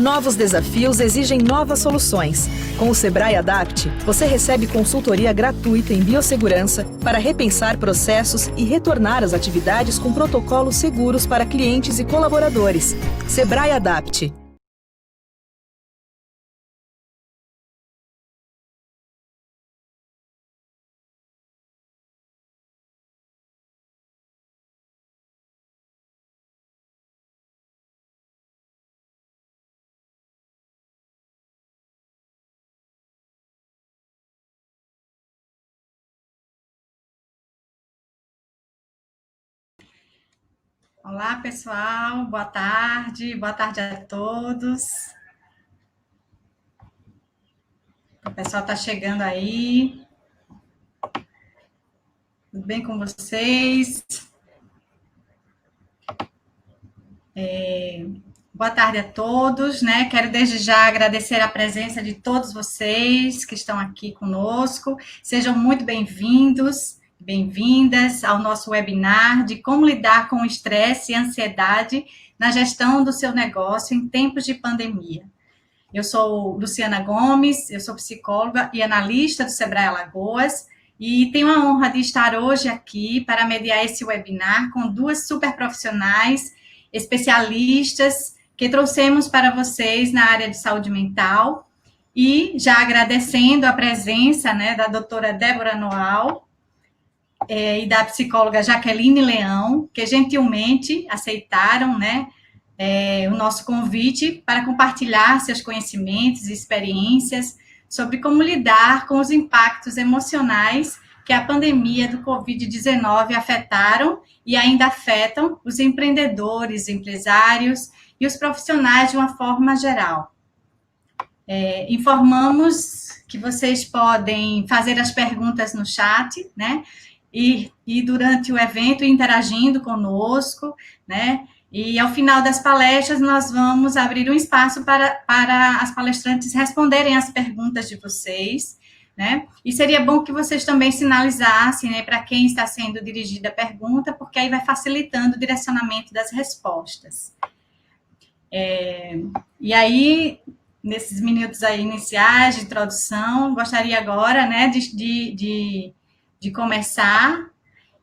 Novos desafios exigem novas soluções. Com o Sebrae Adapt, você recebe consultoria gratuita em biossegurança para repensar processos e retornar às atividades com protocolos seguros para clientes e colaboradores. Sebrae Adapt. Olá, pessoal, boa tarde a todos. O pessoal está chegando aí. Tudo bem com vocês? Boa tarde a todos, né? Quero desde já agradecer a presença de todos vocês que estão aqui conosco. Sejam muito bem-vindos, bem-vindas ao nosso webinar de como lidar com o estresse e ansiedade na gestão do seu negócio em tempos de pandemia. Eu sou Luciana Gomes, eu sou psicóloga e analista do Sebrae Alagoas e tenho a honra de estar hoje aqui para mediar esse webinar com duas super profissionais, especialistas que trouxemos para vocês na área de saúde mental e já agradecendo a presença, né, da doutora Débora Noal e da psicóloga Jaqueline Leão, que gentilmente aceitaram, né, o nosso convite para compartilhar seus conhecimentos e experiências sobre como lidar com os impactos emocionais que a pandemia do Covid-19 afetaram e ainda afetam os empreendedores, empresários e os profissionais de uma forma geral. Informamos que vocês podem fazer as perguntas no chat, né? E durante o evento interagindo conosco, né? E ao final das palestras, nós vamos abrir um espaço para as palestrantes responderem as perguntas de vocês, né? E seria bom que vocês também sinalizassem, né, para quem está sendo dirigida a pergunta, porque aí vai facilitando o direcionamento das respostas. E aí, nesses minutos aí iniciais de introdução, gostaria agora, né, de começar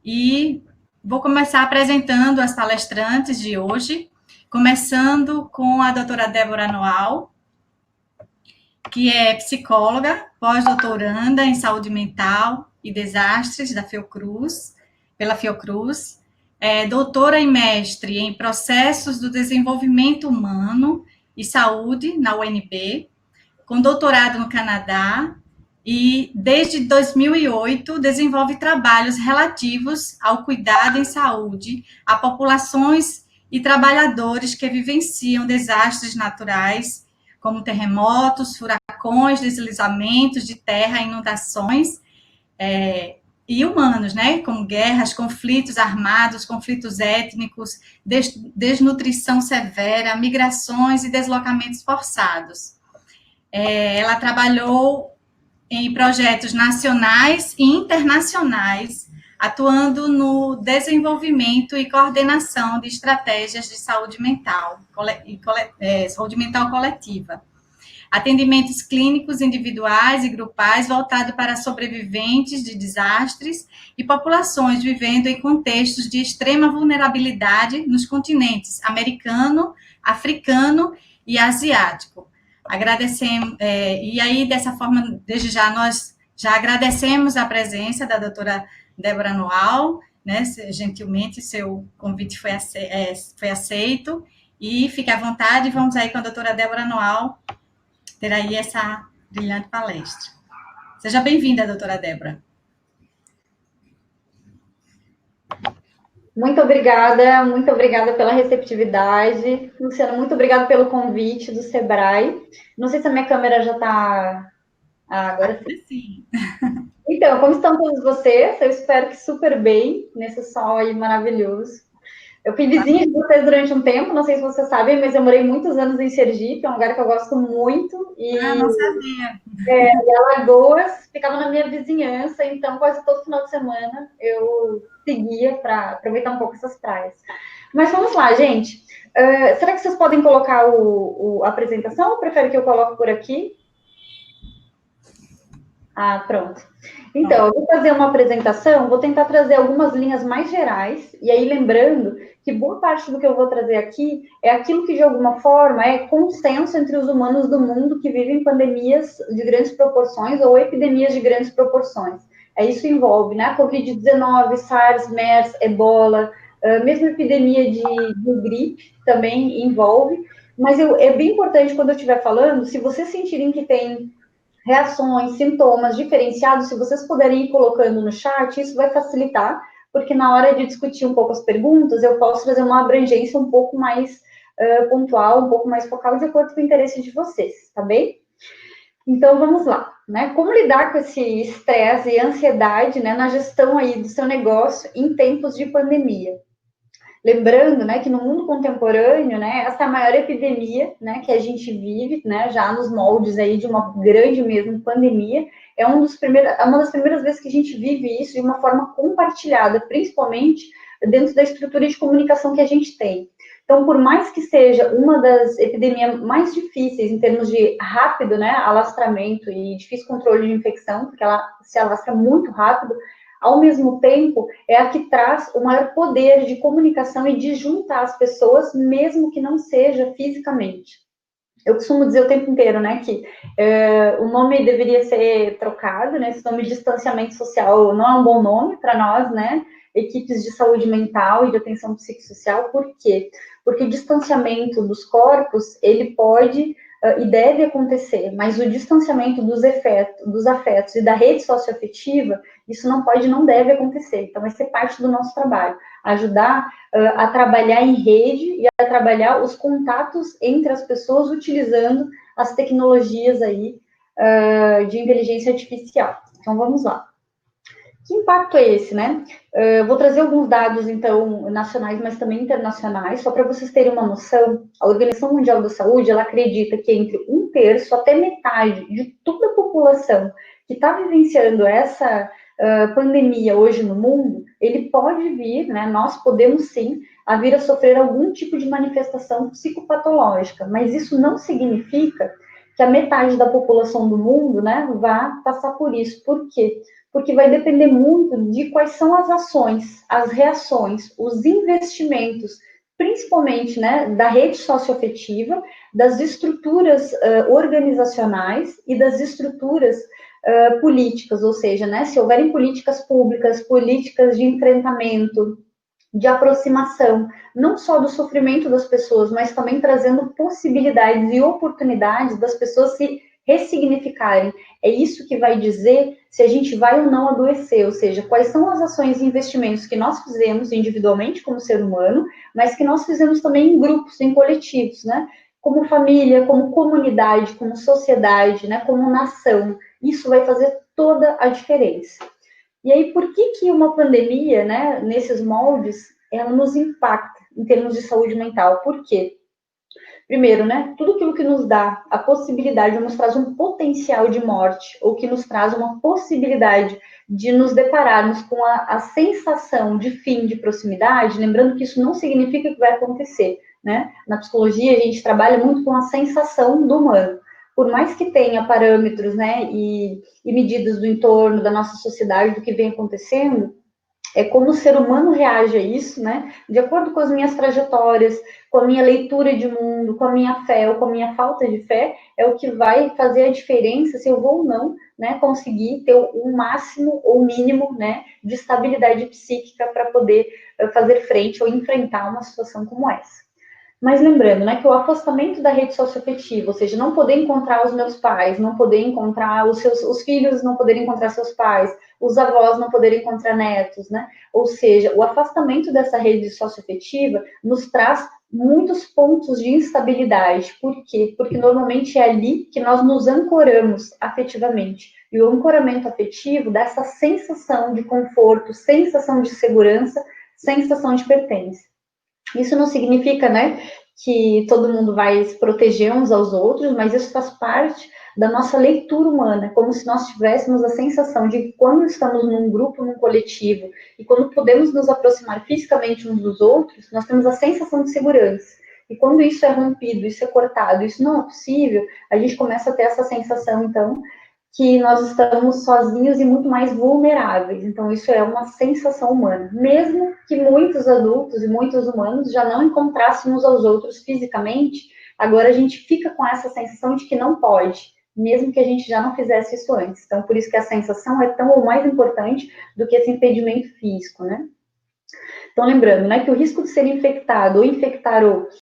e vou começar apresentando as palestrantes de hoje, começando com a doutora Débora Noal, que é psicóloga, pós-doutoranda em saúde mental e desastres da Fiocruz, pela Fiocruz, doutora e mestre em processos do desenvolvimento humano e saúde na UNB, com doutorado no Canadá, e desde 2008 desenvolve trabalhos relativos ao cuidado em saúde a populações e trabalhadores que vivenciam desastres naturais, como terremotos, furacões, deslizamentos de terra, inundações, e humanos, né, como guerras, conflitos armados, conflitos étnicos, desnutrição severa, migrações e deslocamentos forçados. Ela trabalhou em projetos nacionais e internacionais, atuando no desenvolvimento e coordenação de estratégias de saúde mental, saúde mental coletiva. Atendimentos clínicos individuais e grupais voltados para sobreviventes de desastres e populações vivendo em contextos de extrema vulnerabilidade nos continentes americano, africano e asiático. Agradecemos, e aí, dessa forma, desde já, nós já agradecemos a presença da doutora Débora Noal, né, gentilmente, seu convite foi aceito, e fique à vontade, vamos aí com a doutora Débora Noal, ter aí essa brilhante palestra. Seja bem-vinda, doutora Débora. Muito obrigada pela receptividade. Luciana, muito obrigada pelo convite do Sebrae. Não sei se a minha câmera já está... agora sim. Então, como estão todos vocês? Eu espero que super bem, nesse sol aí maravilhoso. Eu fui vizinha de vocês durante um tempo, não sei se vocês sabem, mas eu morei muitos anos em Sergipe, é um lugar que eu gosto muito. Não sabia. E Alagoas ficava na minha vizinhança, então quase todo final de semana eu seguia para aproveitar um pouco essas praias. Mas vamos lá, gente. Será que vocês podem colocar a apresentação ou prefere que eu coloque por aqui? Ah, pronto. Então, eu vou fazer uma apresentação, vou tentar trazer algumas linhas mais gerais, e aí lembrando que boa parte do que eu vou trazer aqui é aquilo que, de alguma forma, é consenso entre os humanos do mundo que vivem pandemias de grandes proporções ou epidemias de grandes proporções. Isso envolve, né, Covid-19, SARS, MERS, Ebola, mesmo epidemia de gripe também envolve, mas é bem importante, quando eu estiver falando, se vocês sentirem que tem reações, sintomas diferenciados, se vocês puderem ir colocando no chat, isso vai facilitar, porque na hora de discutir um pouco as perguntas, eu posso fazer uma abrangência um pouco mais pontual, um pouco mais focal, de acordo com o interesse de vocês, tá bem? Então, vamos lá, né? Como lidar com esse estresse e ansiedade, né, na gestão aí do seu negócio em tempos de pandemia? Lembrando, né, que no mundo contemporâneo, né, essa é a maior epidemia, né, que a gente vive, né, já nos moldes aí de uma grande mesmo pandemia, é uma das primeiras vezes que a gente vive isso de uma forma compartilhada, principalmente dentro da estrutura de comunicação que a gente tem. Então, por mais que seja uma das epidemias mais difíceis em termos de rápido, né, alastramento e difícil controle de infecção, porque ela se alastra muito rápido, ao mesmo tempo, é a que traz o maior poder de comunicação e de juntar as pessoas, mesmo que não seja fisicamente. Eu costumo dizer o tempo inteiro, né, que o nome deveria ser trocado, né, esse nome de distanciamento social não é um bom nome para nós, né, equipes de saúde mental e de atenção psicossocial. Por quê? Porque o distanciamento dos corpos, ele pode e deve acontecer, mas o distanciamento dos afetos e da rede socioafetiva, isso não pode e não deve acontecer. Então, vai ser parte do nosso trabalho, ajudar a trabalhar em rede e a trabalhar os contatos entre as pessoas utilizando as tecnologias aí de inteligência artificial. Então, vamos lá. Que impacto é esse, né? Vou trazer alguns dados, então, nacionais, mas também internacionais, só para vocês terem uma noção. A Organização Mundial da Saúde, ela acredita que entre 1/3 até metade de toda a população que está vivenciando essa pandemia hoje no mundo, ele pode vir, né? Nós podemos sim vir a sofrer algum tipo de manifestação psicopatológica, mas isso não significa que a metade da população do mundo, né, vá passar por isso. Por quê? Porque vai depender muito de quais são as ações, as reações, os investimentos, principalmente, né, da rede socioafetiva, das estruturas organizacionais e das estruturas políticas, ou seja, né, se houverem políticas públicas, políticas de enfrentamento, de aproximação, não só do sofrimento das pessoas, mas também trazendo possibilidades e oportunidades das pessoas se ressignificarem. É isso que vai dizer se a gente vai ou não adoecer, ou seja, quais são as ações e investimentos que nós fizemos individualmente como ser humano, mas que nós fizemos também em grupos, em coletivos, né? Como família, como comunidade, como sociedade, né? Como nação. Isso vai fazer toda a diferença. E aí, por que uma pandemia, né, nesses moldes, ela nos impacta em termos de saúde mental? Por quê? Primeiro, né, tudo aquilo que nos dá a possibilidade, ou nos traz um potencial de morte, ou que nos traz uma possibilidade de nos depararmos com a sensação de fim de proximidade, lembrando que isso não significa que vai acontecer, né? Na psicologia, a gente trabalha muito com a sensação do humano. Por mais que tenha parâmetros, né, e medidas do entorno, da nossa sociedade, do que vem acontecendo, é como o ser humano reage a isso, né? De acordo com as minhas trajetórias, com a minha leitura de mundo, com a minha fé ou com a minha falta de fé, é o que vai fazer a diferença se eu vou ou não, né, conseguir ter um máximo ou mínimo, né, de estabilidade psíquica para poder fazer frente ou enfrentar uma situação como essa. Mas lembrando, né, que o afastamento da rede socioafetiva, ou seja, não poder encontrar os meus pais, não poder encontrar os filhos, não poderem encontrar seus pais, os avós não poderem encontrar netos, né? Ou seja, o afastamento dessa rede socioafetiva nos traz muitos pontos de instabilidade. Por quê? Porque normalmente é ali que nós nos ancoramos afetivamente. E o ancoramento afetivo dá essa sensação de conforto, sensação de segurança, sensação de pertença. Isso não significa, né, que todo mundo vai se proteger uns aos outros, mas isso faz parte da nossa leitura humana, como se nós tivéssemos a sensação de que quando estamos num grupo, num coletivo, e quando podemos nos aproximar fisicamente uns dos outros, nós temos a sensação de segurança. E quando isso é rompido, isso é cortado, isso não é possível, a gente começa a ter essa sensação, então, que nós estamos sozinhos e muito mais vulneráveis. Então, isso é uma sensação humana. Mesmo que muitos adultos e muitos humanos já não encontrassem uns aos outros fisicamente, agora a gente fica com essa sensação de que não pode, mesmo que a gente já não fizesse isso antes. Então, por isso que a sensação é tão ou mais importante do que esse impedimento físico, né? Então, lembrando, né, que o risco de ser infectado ou infectar outros,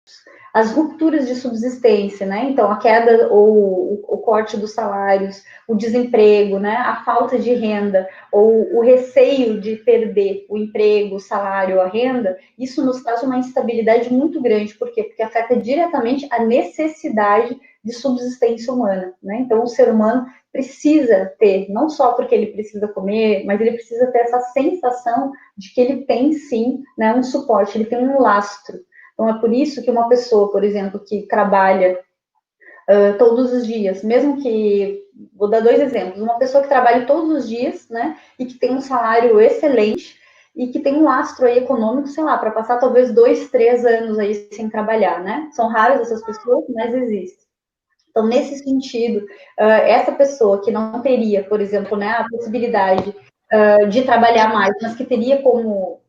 as rupturas de subsistência, né, então a queda ou o corte dos salários, o desemprego, né, a falta de renda ou o receio de perder o emprego, o salário, a renda, isso nos traz uma instabilidade muito grande. Por quê? Porque afeta diretamente a necessidade de subsistência humana, né? Então, o ser humano precisa ter, não só porque ele precisa comer, mas ele precisa ter essa sensação de que ele tem, sim, né, um suporte, ele tem um lastro. Então, é por isso que uma pessoa, por exemplo, que trabalha todos os dias, mesmo que, vou dar 2 exemplos, uma pessoa que trabalha todos os dias, né, e que tem um salário excelente, e que tem um lastro aí econômico, sei lá, para passar talvez 2, 3 anos aí sem trabalhar, né? São raras essas pessoas, mas existem. Então, nesse sentido, essa pessoa que não teria, por exemplo, né, a possibilidade de trabalhar mais, mas que teria como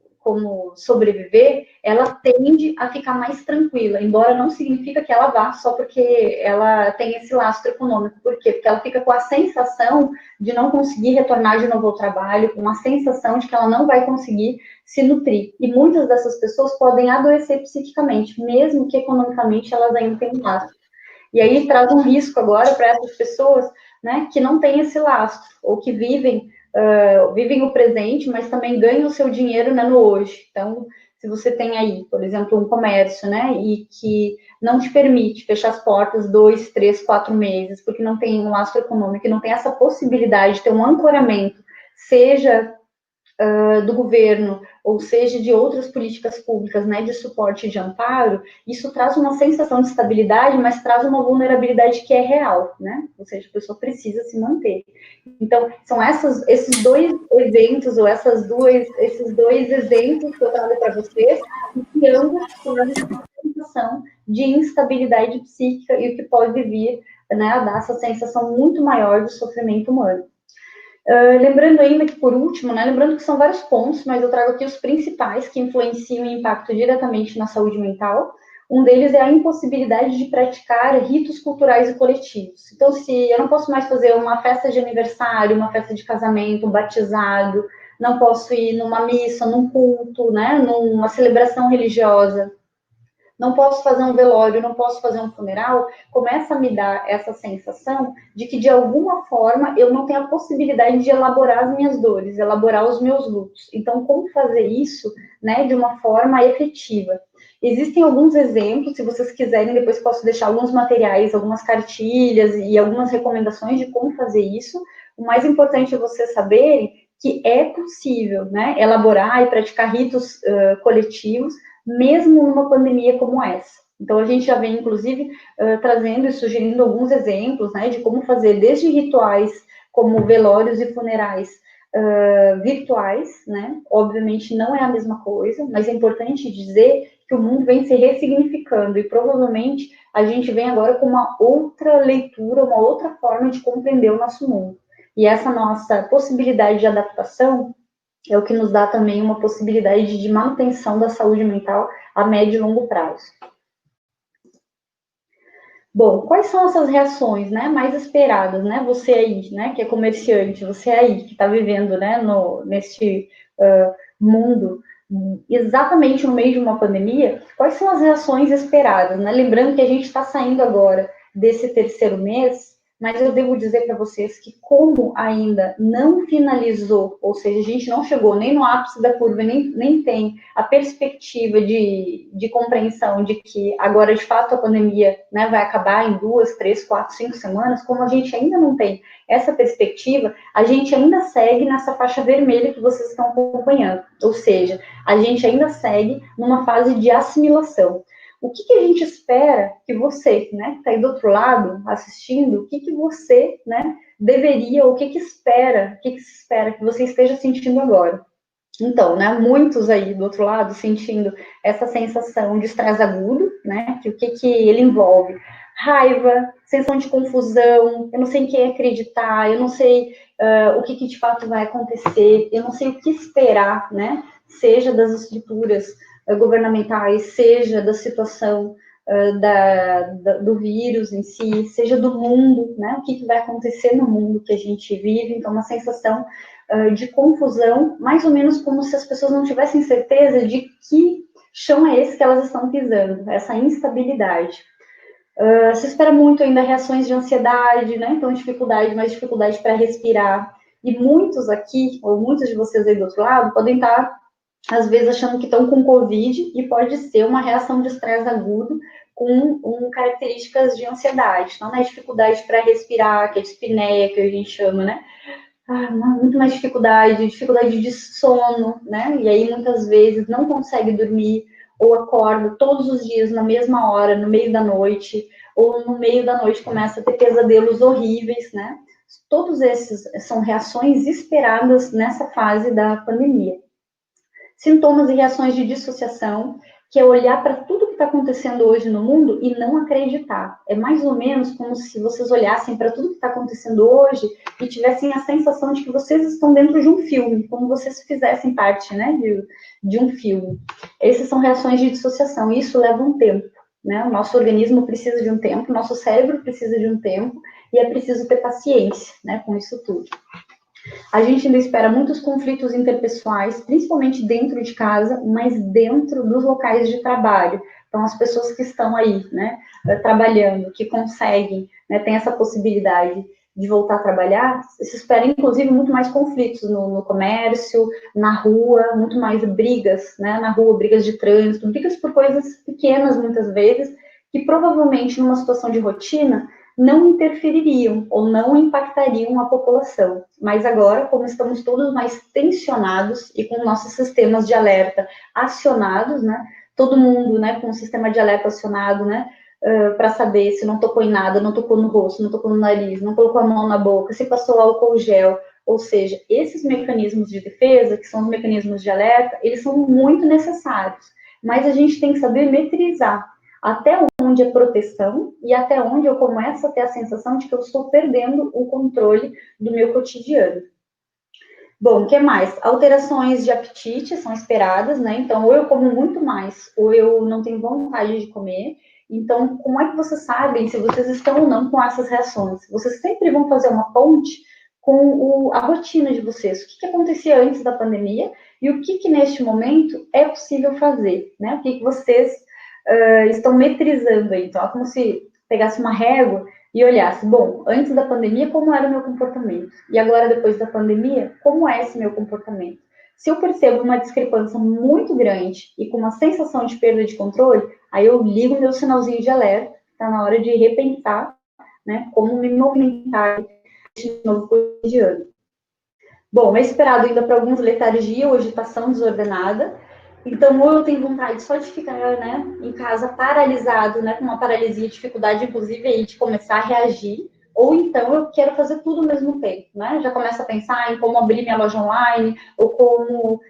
sobreviver, ela tende a ficar mais tranquila, embora não significa que ela vá só porque ela tem esse lastro econômico. Por quê? Porque ela fica com a sensação de não conseguir retornar de novo ao trabalho, com a sensação de que ela não vai conseguir se nutrir. E muitas dessas pessoas podem adoecer psiquicamente, mesmo que economicamente elas ainda tenham lastro. E aí traz um risco agora para essas pessoas, né, que não têm esse lastro, ou que vivem o presente, mas também ganham o seu dinheiro, né, no hoje. Então, se você tem aí, por exemplo, um comércio, né, e que não te permite fechar as portas 2, 3, 4 meses, porque não tem um lastro econômico, não tem essa possibilidade de ter um ancoramento, seja do governo, ou seja, de outras políticas públicas, né, de suporte e de amparo, isso traz uma sensação de estabilidade, mas traz uma vulnerabilidade que é real, né? Ou seja, a pessoa precisa se manter. Então, são esses 2 eventos, ou esses dois exemplos que eu trago para vocês, que ambos trazem uma sensação de instabilidade psíquica e o que pode vir, né, a dar essa sensação muito maior de sofrimento humano. Lembrando ainda que, por último, né, lembrando que são vários pontos, mas eu trago aqui os principais que influenciam e impactam diretamente na saúde mental. Um deles é a impossibilidade de praticar ritos culturais e coletivos. Então, se eu não posso mais fazer uma festa de aniversário, uma festa de casamento, um batizado, não posso ir numa missa, num culto, né, numa celebração religiosa, não posso fazer um velório, não posso fazer um funeral, começa a me dar essa sensação de que, de alguma forma, eu não tenho a possibilidade de elaborar as minhas dores, elaborar os meus lutos. Então, como fazer isso, né, de uma forma efetiva? Existem alguns exemplos, se vocês quiserem, depois posso deixar alguns materiais, algumas cartilhas e algumas recomendações de como fazer isso. O mais importante é vocês saberem que é possível, né, elaborar e praticar ritos coletivos, mesmo numa pandemia como essa. Então, a gente já vem, inclusive, trazendo e sugerindo alguns exemplos, né, de como fazer desde rituais como velórios e funerais virtuais, né? Obviamente não é a mesma coisa, mas é importante dizer que o mundo vem se ressignificando e provavelmente a gente vem agora com uma outra leitura, uma outra forma de compreender o nosso mundo. E essa nossa possibilidade de adaptação é o que nos dá também uma possibilidade de manutenção da saúde mental a médio e longo prazo. Bom, quais são essas reações, né, mais esperadas, né? Você aí, né, que é comerciante, você aí que está vivendo, né, neste mundo, exatamente no meio de uma pandemia, quais são as reações esperadas, né? Lembrando que a gente está saindo agora desse 3º mês, mas eu devo dizer para vocês que, como ainda não finalizou, ou seja, a gente não chegou nem no ápice da curva, nem tem a perspectiva de compreensão de que agora, de fato, a pandemia, né, vai acabar em 2, 3, 4, 5 semanas, como a gente ainda não tem essa perspectiva, a gente ainda segue nessa faixa vermelha que vocês estão acompanhando, ou seja, a gente ainda segue numa fase de assimilação. o que a gente espera que você, né, que está aí do outro lado assistindo, o que você, né, deveria, o que espera, o que se espera que você esteja sentindo agora. Então, né, muitos aí do outro lado sentindo essa sensação de estresse agudo, né, que o que ele envolve? Raiva, sensação de confusão, eu não sei em quem acreditar, eu não sei o que de fato vai acontecer, eu não sei o que esperar, né, seja das estruturas governamentais, seja da situação do vírus em si, seja do mundo, né, o que vai acontecer no mundo que a gente vive. Então, uma sensação de confusão, mais ou menos como se as pessoas não tivessem certeza de que chão é esse que elas estão pisando, essa instabilidade. Se espera muito ainda reações de ansiedade, né? Então, mais dificuldade para respirar. E muitos aqui, ou muitos de vocês aí do outro lado, podem estar, às vezes, achando que estão com Covid e pode ser uma reação de estresse agudo com características de ansiedade. Então, né, dificuldade para respirar, que é a dispneia, que a gente chama, né? Muito mais dificuldade de sono, né? E aí, muitas vezes, não consegue dormir, ou acorda todos os dias na mesma hora, no meio da noite, ou no meio da noite começa a ter pesadelos horríveis, né? Todos esses são reações esperadas nessa fase da pandemia. Sintomas e reações de dissociação, que é olhar para tudo que está acontecendo hoje no mundo e não acreditar. É mais ou menos como se vocês olhassem para tudo que está acontecendo hoje e tivessem a sensação de que vocês estão dentro de um filme, como vocês fizessem parte, né, de um filme. Essas são reações de dissociação, e isso leva um tempo, né? O nosso organismo precisa de um tempo, o nosso cérebro precisa de um tempo, e é preciso ter paciência, né, com isso tudo. A gente ainda espera muitos conflitos interpessoais, principalmente dentro de casa, mas dentro dos locais de trabalho. Então, as pessoas que estão aí, né, trabalhando, que conseguem, né, tem essa possibilidade de voltar a trabalhar, se espera, inclusive, muito mais conflitos no comércio, na rua, muito mais brigas, né, na rua, brigas de trânsito, brigas por coisas pequenas, muitas vezes, que provavelmente, numa situação de rotina, não interfeririam ou não impactariam a população. Mas agora, como estamos todos mais tensionados e com nossos sistemas de alerta acionados, né, todo mundo, né, com o sistema de alerta acionado, né, para saber se não tocou em nada, não tocou no rosto, não tocou no nariz, não colocou a mão na boca, se passou álcool gel, ou seja, esses mecanismos de defesa, que são os mecanismos de alerta, eles são muito necessários, mas a gente tem que saber metrizar até onde é proteção e até onde eu começo a ter a sensação de que eu estou perdendo o controle do meu cotidiano. Bom, o que mais? Alterações de apetite são esperadas, né? Então, ou eu como muito mais, ou eu não tenho vontade de comer. Então, como é que vocês sabem se vocês estão ou não com essas reações? Vocês sempre vão fazer uma ponte com a rotina de vocês. O que acontecia antes da pandemia e o que neste momento é possível fazer, né? O que vocês estão metrizando aí. Então, é como se pegasse uma régua e olhasse, bom, antes da pandemia, como era o meu comportamento? E agora, depois da pandemia, como é esse meu comportamento? Se eu percebo uma discrepância muito grande e com uma sensação de perda de controle, aí eu ligo meu sinalzinho de alerta, está na hora de repensar, né, como me movimentar nesse novo cotidiano. Bom, é esperado ainda para alguns letargia ou agitação desordenada. Então, ou eu tenho vontade só de ficar, né, em casa paralisado, né, com uma paralisia, dificuldade, inclusive, aí, de começar a reagir, ou então eu quero fazer tudo ao mesmo tempo, né? Já começo a pensar em como abrir minha loja online, ou como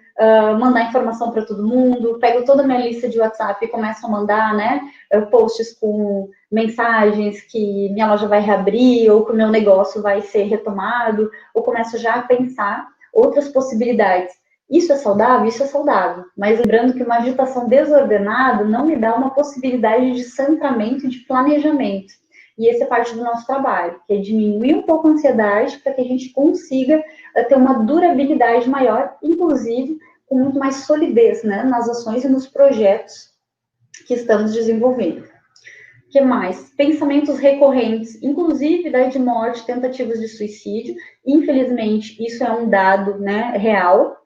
mandar informação para todo mundo, pego toda a minha lista de WhatsApp e começo a mandar, né, posts com mensagens que minha loja vai reabrir, ou que o meu negócio vai ser retomado, ou começo já a pensar outras possibilidades. Isso é saudável? Isso é saudável. Mas lembrando que uma agitação desordenada não me dá uma possibilidade de centramento e de planejamento. E esse é parte do nosso trabalho, que é diminuir um pouco a ansiedade para que a gente consiga ter uma durabilidade maior, inclusive com muito mais solidez, né, nas ações e nos projetos que estamos desenvolvendo. O que mais? Pensamentos recorrentes, inclusive de morte, tentativas de suicídio. Infelizmente, isso é um dado, né, real.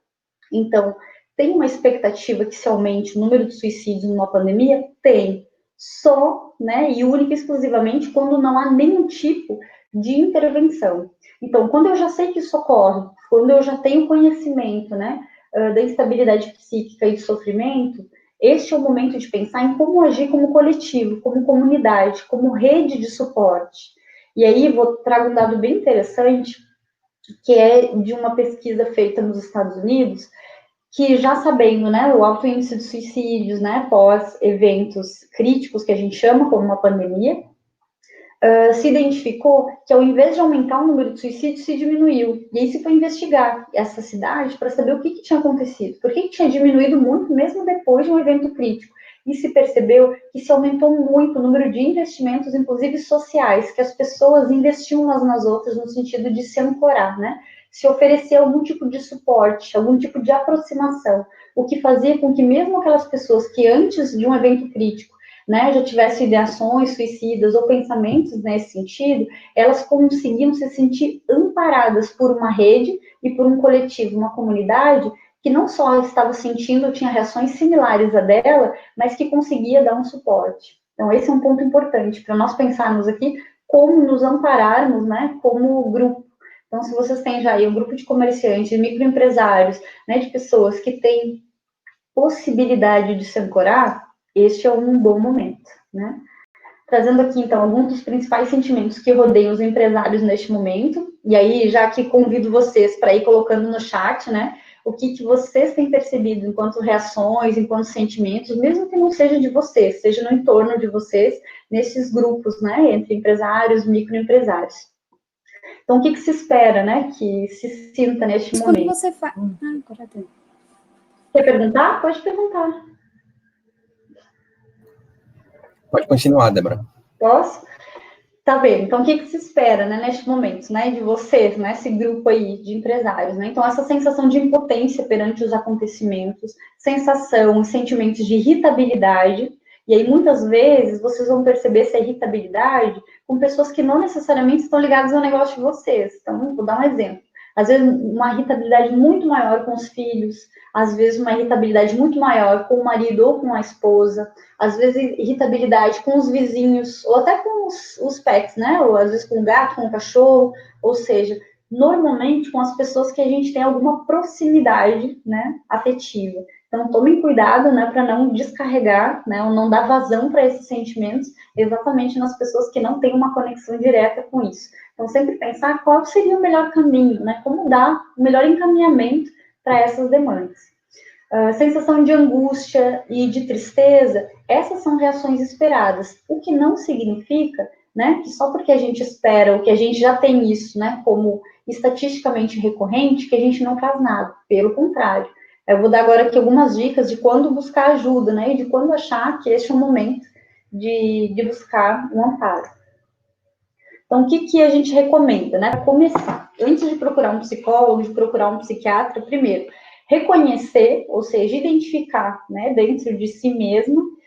Então, tem uma expectativa que se aumente o número de suicídios numa pandemia? Tem. Só, né, e única e exclusivamente quando não há nenhum tipo de intervenção. Então, quando eu já sei que isso ocorre, quando eu já tenho conhecimento, né, da instabilidade psíquica e do sofrimento, este é o momento de pensar em como agir como coletivo, como comunidade, como rede de suporte. E aí, trago um dado bem interessante, que é de uma pesquisa feita nos Estados Unidos, que já sabendo, né, o alto índice de suicídios, né, pós eventos críticos, que a gente chama como uma pandemia, se identificou que ao invés de aumentar o número de suicídios, se diminuiu. E aí se foi investigar essa cidade para saber o que tinha acontecido. Por que tinha diminuído muito, mesmo depois de um evento crítico? E se percebeu que se aumentou muito o número de investimentos, inclusive sociais, que as pessoas investiam umas nas outras no sentido de se ancorar, né? Se oferecer algum tipo de suporte, algum tipo de aproximação, o que fazia com que mesmo aquelas pessoas que antes de um evento crítico, né, já tivessem ideações suicidas ou pensamentos nesse sentido, elas conseguiam se sentir amparadas por uma rede e por um coletivo, uma comunidade que não só estava sentindo, tinha reações similares a dela, mas que conseguia dar um suporte. Então, esse é um ponto importante para nós pensarmos aqui como nos ampararmos, né, como grupo. Então, se vocês têm já aí um grupo de comerciantes, de microempresários, né, de pessoas que têm possibilidade de se ancorar, este é um bom momento, né? Trazendo aqui, então, alguns dos principais sentimentos que rodeiam os empresários neste momento, e aí, já que convido vocês para ir colocando no chat, né, o que vocês têm percebido enquanto reações, enquanto sentimentos, mesmo que não seja de vocês, seja no entorno de vocês, nesses grupos, né, entre empresários, microempresários. Então, o que se espera, né, que se sinta neste momento? Quando você fala... agora tem. Quer perguntar? Pode perguntar. Pode continuar, Débora. Posso? Tá bem, então o que se espera, né, neste momento, né, de vocês, né, esse grupo aí de empresários, né, então essa sensação de impotência perante os acontecimentos, sensação, sentimentos de irritabilidade, e aí muitas vezes vocês vão perceber essa irritabilidade com pessoas que não necessariamente estão ligadas ao negócio de vocês, então vou dar um exemplo, às vezes uma irritabilidade muito maior com os filhos, às vezes uma irritabilidade muito maior com o marido ou com a esposa, às vezes irritabilidade com os vizinhos, ou até com os pets, né? Ou às vezes com o gato, com o cachorro, ou seja, normalmente com as pessoas que a gente tem alguma proximidade, né, afetiva. Então, tomem cuidado, né, para não descarregar, né, ou não dar vazão para esses sentimentos, exatamente nas pessoas que não têm uma conexão direta com isso. Então, sempre pensar qual seria o melhor caminho, né, como dar o melhor encaminhamento para essas demandas. Sensação de angústia e de tristeza, essas são reações esperadas, o que não significa, né, que só porque a gente espera, ou que a gente já tem isso, né, como estatisticamente recorrente, que a gente não faz nada, pelo contrário. Eu vou dar agora aqui algumas dicas de quando buscar ajuda, né, e de quando achar que este é o momento de buscar um amparo. Então, o que a gente recomenda, né, para começar? Antes de procurar um psicólogo, de procurar um psiquiatra, primeiro, reconhecer, ou seja, identificar, né, dentro de si mesmo,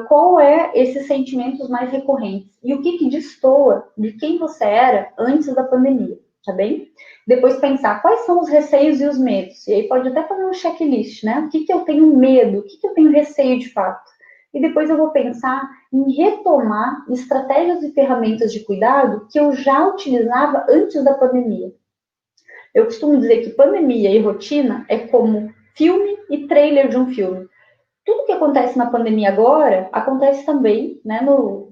qual é esses sentimentos mais recorrentes e o que destoa de quem você era antes da pandemia, tá bem? Depois pensar quais são os receios e os medos, e aí pode até fazer um checklist, né? O que eu tenho medo, o que eu tenho receio de fato. E depois eu vou pensar em retomar estratégias e ferramentas de cuidado que eu já utilizava antes da pandemia. Eu costumo dizer que pandemia e rotina é como filme e trailer de um filme. Tudo que acontece na pandemia agora, acontece também, né,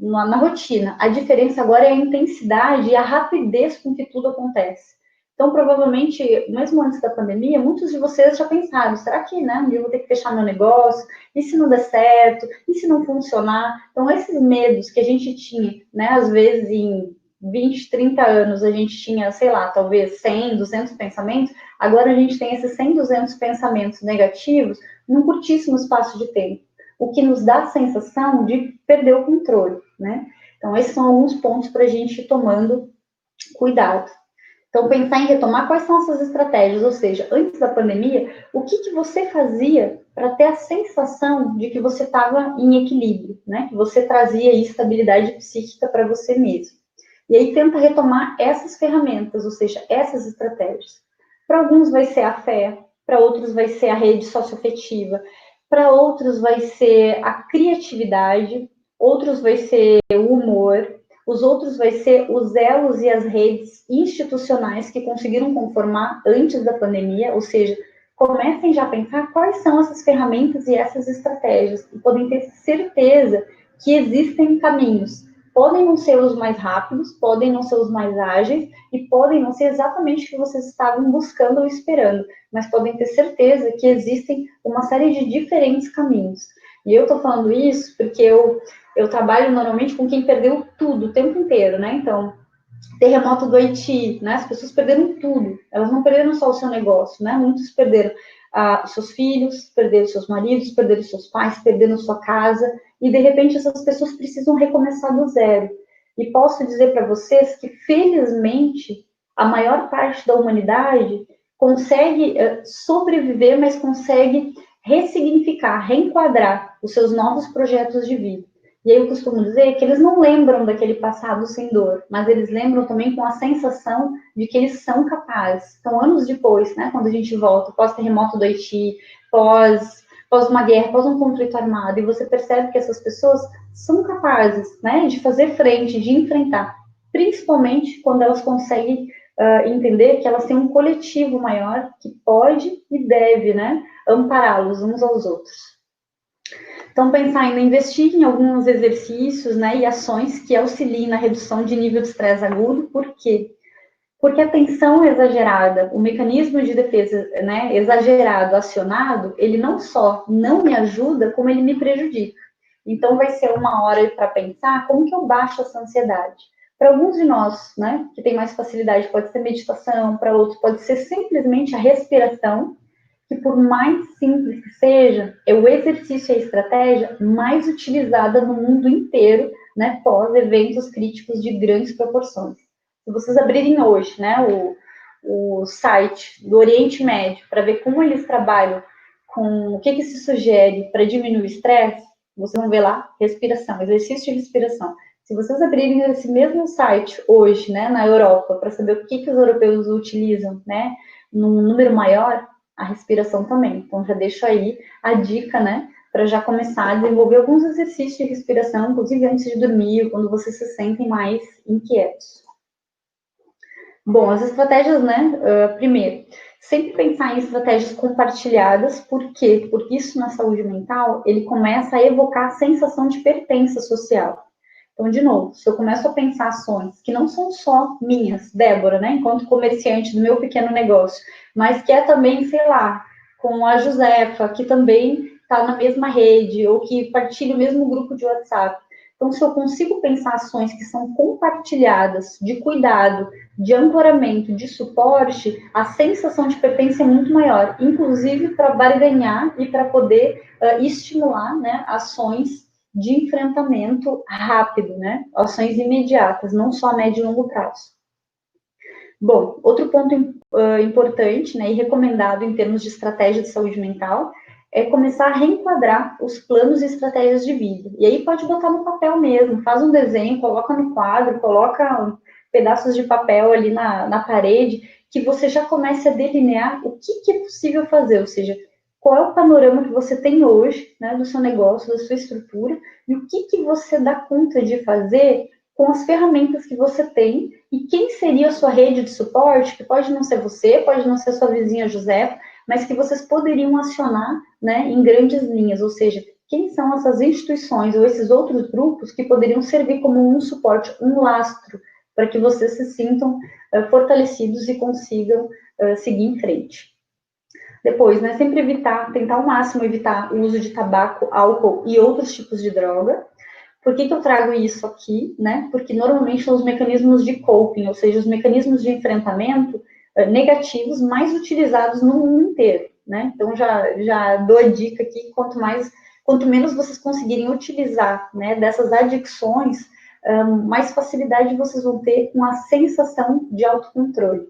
na rotina. A diferença agora é a intensidade e a rapidez com que tudo acontece. Então, provavelmente, mesmo antes da pandemia, muitos de vocês já pensaram, será que, né, um dia eu vou ter que fechar meu negócio? E se não der certo? E se não funcionar? Então, esses medos que a gente tinha, né, às vezes em 20, 30 anos, a gente tinha, sei lá, talvez 100, 200 pensamentos, agora a gente tem esses 100, 200 pensamentos negativos num curtíssimo espaço de tempo, o que nos dá a sensação de perder o controle, né? Então, esses são alguns pontos para a gente ir tomando cuidado. Então, pensar em retomar quais são essas estratégias, ou seja, antes da pandemia, o que você fazia para ter a sensação de que você estava em equilíbrio, né? Que você trazia estabilidade psíquica para você mesmo. E aí tenta retomar essas ferramentas, ou seja, essas estratégias. Para alguns vai ser a fé, para outros vai ser a rede socioafetiva, para outros vai ser a criatividade, outros vai ser o humor, os outros vai ser os elos e as redes institucionais que conseguiram conformar antes da pandemia, ou seja, comecem já a pensar quais são essas ferramentas e essas estratégias, e podem ter certeza que existem caminhos. Podem não ser os mais rápidos, podem não ser os mais ágeis, e podem não ser exatamente o que vocês estavam buscando ou esperando, mas podem ter certeza que existem uma série de diferentes caminhos. E eu estou falando isso porque eu trabalho normalmente com quem perdeu tudo o tempo inteiro, né? Então, terremoto do Haiti, né? As pessoas perderam tudo. Elas não perderam só o seu negócio, né? Muitos perderam os seus filhos, perderam seus maridos, perderam seus pais, perderam sua casa, e de repente essas pessoas precisam recomeçar do zero. E posso dizer para vocês que, felizmente, a maior parte da humanidade consegue sobreviver, mas consegue ressignificar, reenquadrar os seus novos projetos de vida. E aí eu costumo dizer que eles não lembram daquele passado sem dor, mas eles lembram também com a sensação de que eles são capazes. Então, anos depois, né, quando a gente volta, pós-terremoto do Haiti, pós uma guerra, pós um conflito armado, e você percebe que essas pessoas são capazes, né, de fazer frente, de enfrentar, principalmente quando elas conseguem entender que elas têm um coletivo maior que pode e deve, né, ampará-los uns aos outros. Então, pensar em investir em alguns exercícios, né, e ações que auxiliem na redução de nível de estresse agudo. Por quê? Porque a tensão exagerada, o mecanismo de defesa, né, exagerado, acionado, ele não só não me ajuda, como ele me prejudica. Então, vai ser uma hora para pensar como que eu baixo essa ansiedade. Para alguns de nós, né, que tem mais facilidade, pode ser meditação, para outros pode ser simplesmente a respiração, que por mais simples que seja, é o exercício e a estratégia mais utilizada no mundo inteiro, né, pós eventos críticos de grandes proporções. Se vocês abrirem hoje, né, o site do Oriente Médio para ver como eles trabalham com o que se sugere para diminuir o estresse, vocês vão ver lá respiração, exercício de respiração. Se vocês abrirem esse mesmo site hoje, né, na Europa, para saber o que os europeus utilizam, né, num número maior, a respiração também. Então, já deixo aí a dica, né, para já começar a desenvolver alguns exercícios de respiração, inclusive antes de dormir, quando vocês se sentem mais inquietos. Bom, as estratégias, né, primeiro, sempre pensar em estratégias compartilhadas. Por quê? Porque isso na saúde mental, ele começa a evocar a sensação de pertença social. Então, de novo, se eu começo a pensar ações que não são só minhas, Débora, né, enquanto comerciante do meu pequeno negócio, mas que é também, sei lá, com a Josefa, que também está na mesma rede, ou que partilha o mesmo grupo de WhatsApp. Então, se eu consigo pensar ações que são compartilhadas, de cuidado, de ancoramento, de suporte, a sensação de pertença é muito maior, inclusive para barganhar e para poder estimular, né, ações de enfrentamento rápido, né? Ações imediatas, não só a médio e longo prazo. Bom, outro ponto importante, né, e recomendado em termos de estratégia de saúde mental é começar a reenquadrar os planos e estratégias de vida. E aí pode botar no papel mesmo, faz um desenho, coloca no quadro, coloca pedaços de papel ali na parede, que você já comece a delinear o que é possível fazer, ou seja, qual é o panorama que você tem hoje, né, do seu negócio, da sua estrutura, e o que você dá conta de fazer com as ferramentas que você tem, e quem seria a sua rede de suporte, que pode não ser você, pode não ser sua vizinha Josefa, mas que vocês poderiam acionar, né, em grandes linhas, ou seja, quem são essas instituições ou esses outros grupos que poderiam servir como um suporte, um lastro, para que vocês se sintam fortalecidos e consigam seguir em frente. Depois, né, sempre tentar ao máximo evitar o uso de tabaco, álcool e outros tipos de droga. Por que eu trago isso aqui, né? Porque normalmente são os mecanismos de coping, ou seja, os mecanismos de enfrentamento negativos mais utilizados no mundo inteiro, né? Então, já dou a dica aqui, quanto menos vocês conseguirem utilizar, né, dessas adicções, mais facilidade vocês vão ter com a sensação de autocontrole.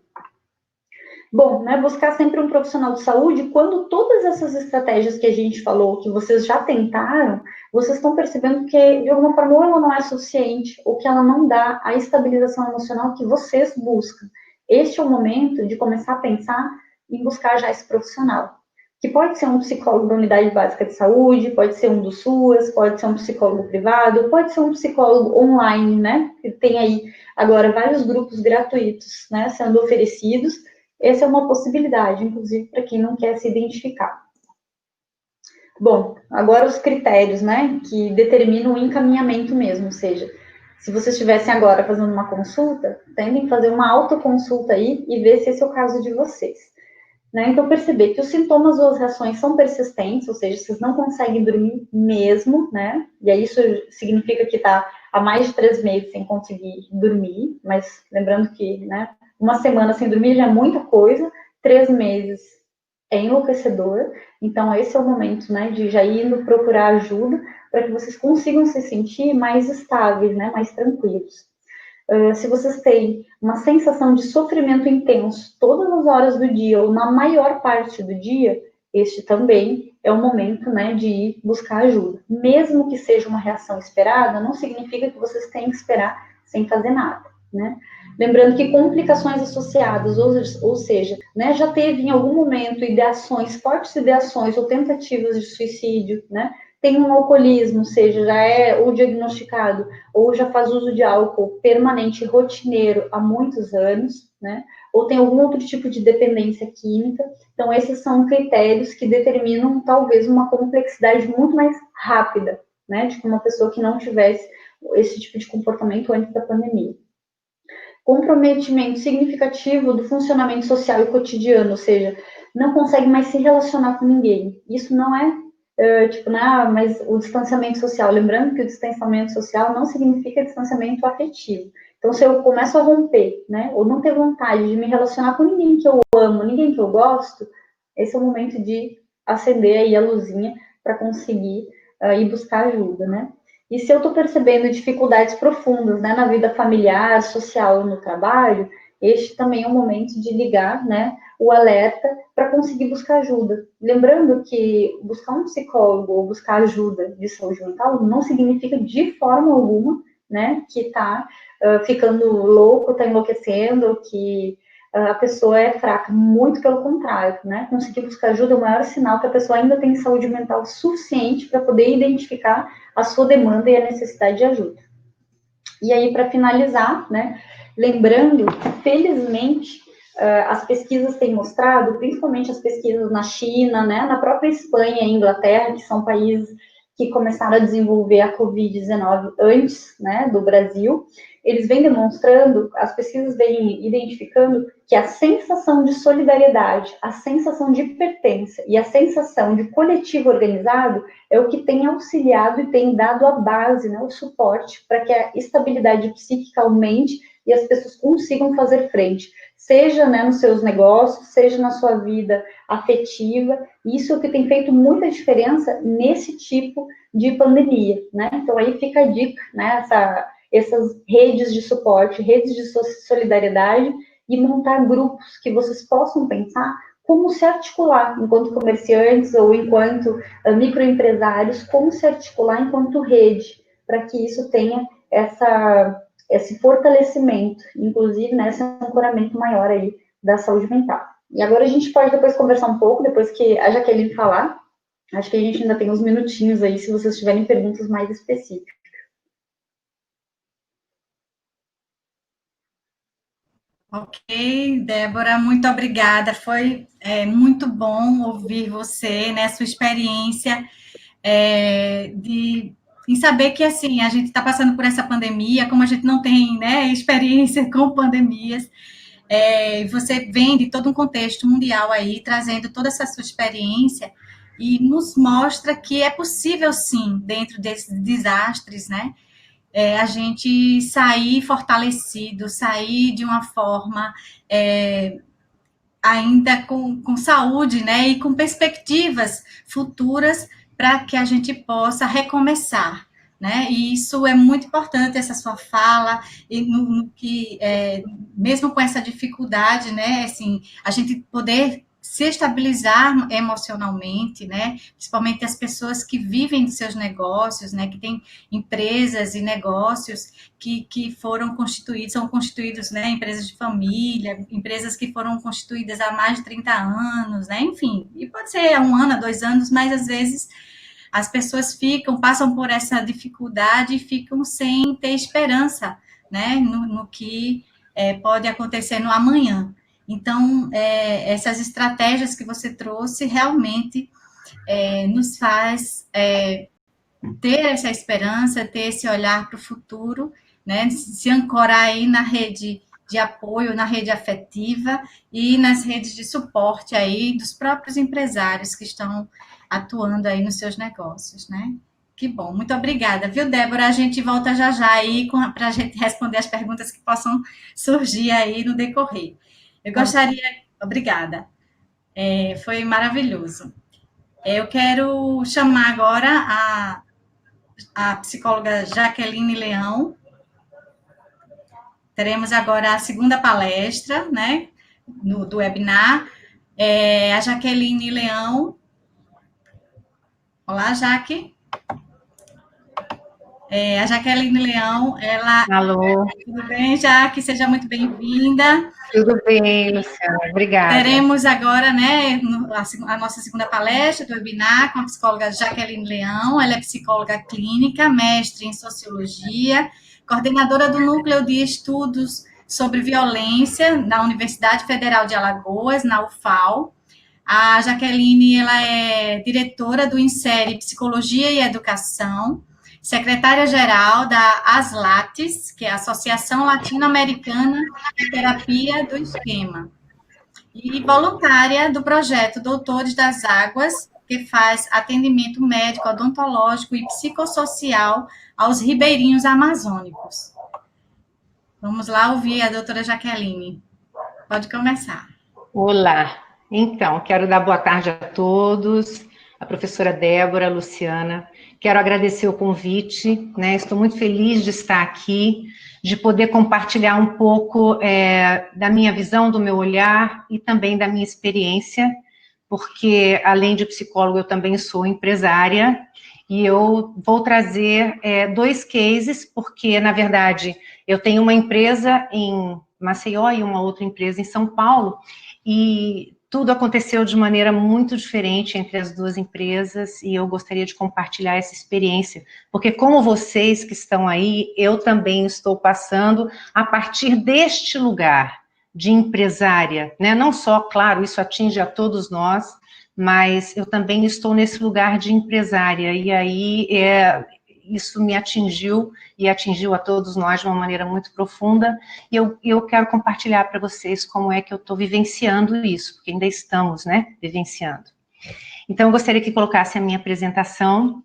Bom, né, buscar sempre um profissional de saúde, quando todas essas estratégias que a gente falou, que vocês já tentaram, vocês estão percebendo que, de alguma forma, ou ela não é suficiente, ou que ela não dá a estabilização emocional que vocês buscam. Este é o momento de começar a pensar em buscar já esse profissional, que pode ser um psicólogo da unidade básica de saúde, pode ser um do SUAS, pode ser um psicólogo privado, pode ser um psicólogo online, né, que tem aí agora vários grupos gratuitos, né, sendo oferecidos, Essa é uma possibilidade, inclusive, para quem não quer se identificar. Bom, agora os critérios, né, que determinam o encaminhamento mesmo, ou seja, se vocês estivessem agora fazendo uma consulta, tentem fazer uma autoconsulta aí e ver se esse é o caso de vocês. Né? Então, perceber que os sintomas ou as reações são persistentes, ou seja, vocês não conseguem dormir mesmo, né? E aí isso significa que está há mais de 3 meses sem conseguir dormir, mas lembrando que, né, uma semana sem dormir já é muita coisa, 3 meses é enlouquecedor, então esse é o momento, né, de já ir indo procurar ajuda para que vocês consigam se sentir mais estáveis, né, mais tranquilos. Se vocês têm uma sensação de sofrimento intenso todas as horas do dia ou na maior parte do dia, este também é o momento, né, de ir buscar ajuda. Mesmo que seja uma reação esperada, não significa que vocês têm que esperar sem fazer nada, né? Lembrando que complicações associadas, ou seja, né, já teve em algum momento ideações, fortes ideações ou tentativas de suicídio, né? Tem um alcoolismo, seja, já é ou diagnosticado ou já faz uso de álcool permanente, rotineiro há muitos anos, né? Ou tem algum outro tipo de dependência química. Então, esses são critérios que determinam talvez uma complexidade muito mais rápida, né? De uma pessoa que não tivesse esse tipo de comportamento antes da pandemia. Comprometimento significativo do funcionamento social e cotidiano, ou seja, não consegue mais se relacionar com ninguém. Isso não é tipo, né, mas o distanciamento social, lembrando que o distanciamento social não significa distanciamento afetivo. Então, se eu começo a romper, né, ou não ter vontade de me relacionar com ninguém que eu amo, ninguém que eu gosto, esse é o momento de acender aí a luzinha para conseguir ir buscar ajuda, né? E se eu estou percebendo dificuldades profundas, né, na vida familiar, social ou no trabalho, este também é o momento de ligar, né, o alerta para conseguir buscar ajuda. Lembrando que buscar um psicólogo ou buscar ajuda de saúde mental não significa de forma alguma, né, que está ficando louco, está enlouquecendo, que a pessoa é fraca. Muito pelo contrário, né? Conseguir buscar ajuda é o maior sinal que a pessoa ainda tem saúde mental suficiente para poder identificar a sua demanda e a necessidade de ajuda. E aí, para finalizar, né, lembrando que, felizmente, as pesquisas têm mostrado, principalmente as pesquisas na China, né, na própria Espanha e Inglaterra, que são países que começaram a desenvolver a Covid-19 antes, né, do Brasil, eles vêm demonstrando, as pesquisas vêm identificando que a sensação de solidariedade, a sensação de pertença e a sensação de coletivo organizado é o que tem auxiliado e tem dado a base, né, o suporte para que a estabilidade psíquica aumente e as pessoas consigam fazer frente, seja, né, nos seus negócios, seja na sua vida afetiva. Isso é o que tem feito muita diferença nesse tipo de pandemia, né? Então aí fica a dica, né, essas redes de suporte, redes de solidariedade e montar grupos que vocês possam pensar como se articular enquanto comerciantes ou enquanto microempresários, como se articular enquanto rede, para que isso tenha esse fortalecimento, inclusive, né, esse ancoramento maior aí da saúde mental. E agora a gente pode depois conversar um pouco, depois que a Jaqueline falar. Acho que a gente ainda tem uns minutinhos aí, se vocês tiverem perguntas mais específicas. Ok, Débora, muito obrigada. Foi muito bom ouvir você, né, sua experiência em saber que, assim, a gente está passando por essa pandemia, como a gente não tem, né, experiência com pandemias, você vem de todo um contexto mundial aí, trazendo toda essa sua experiência e nos mostra que é possível, sim, dentro desses desastres, né, a gente sair fortalecido, sair de uma forma ainda com saúde, né, e com perspectivas futuras para que a gente possa recomeçar, né, e isso é muito importante, essa sua fala, e no que, mesmo com essa dificuldade, né, assim, a gente poder se estabilizar emocionalmente, né, principalmente as pessoas que vivem de seus negócios, né, que têm empresas e negócios que foram constituídos, são constituídos, né, empresas de família, empresas que foram constituídas há mais de 30 anos, né, enfim, e pode ser há 1 ano, há 2 anos, mas às vezes as pessoas passam por essa dificuldade e ficam sem ter esperança, né, no que pode acontecer no amanhã. Então, essas estratégias que você trouxe realmente nos faz ter essa esperança, ter esse olhar para o futuro, né? Se ancorar aí na rede de apoio, na rede afetiva e nas redes de suporte aí dos próprios empresários que estão atuando aí nos seus negócios, né? Que bom, muito obrigada, viu, Débora? A gente volta já já aí para a gente responder as perguntas que possam surgir aí no decorrer. Eu gostaria, obrigada, foi maravilhoso. Eu quero chamar agora a psicóloga Jaqueline Leão. Teremos agora a segunda palestra, né, do webinar. A Jaqueline Leão. Olá, Jaque. A Jaqueline Leão, ela... Alô. Tudo bem, Jaque? Seja muito bem-vinda. Tudo bem, Luciana, obrigada. Teremos agora, né, a nossa segunda palestra do webinar com a psicóloga Jaqueline Leão. Ela é psicóloga clínica, mestre em sociologia, coordenadora do Núcleo de Estudos sobre Violência da Universidade Federal de Alagoas, na UFAL. A Jaqueline, ela é diretora do Insere Psicologia e Educação, secretária-geral da ASLATES, que é a Associação Latino-Americana de Terapia do Esquema, e voluntária do projeto Doutores das Águas, que faz atendimento médico, odontológico e psicossocial aos ribeirinhos amazônicos. Vamos lá ouvir a doutora Jaqueline. Pode começar. Olá. Então, quero dar boa tarde a todos, a professora Débora, a Luciana. Quero agradecer o convite, né? Estou muito feliz de estar aqui, de poder compartilhar um pouco da minha visão, do meu olhar e também da minha experiência, porque, além de psicóloga, eu também sou empresária, e eu vou trazer 2 cases, porque, na verdade, eu tenho uma empresa em Maceió e uma outra empresa em São Paulo, e tudo aconteceu de maneira muito diferente entre as 2 empresas, e eu gostaria de compartilhar essa experiência, porque como vocês que estão aí, eu também estou passando a partir deste lugar de empresária, né? Não só, claro, isso atinge a todos nós, mas eu também estou nesse lugar de empresária, e aí isso me atingiu e atingiu a todos nós de uma maneira muito profunda, e eu quero compartilhar para vocês como é que eu estou vivenciando isso, porque ainda estamos, né, vivenciando. Então, eu gostaria que colocasse a minha apresentação,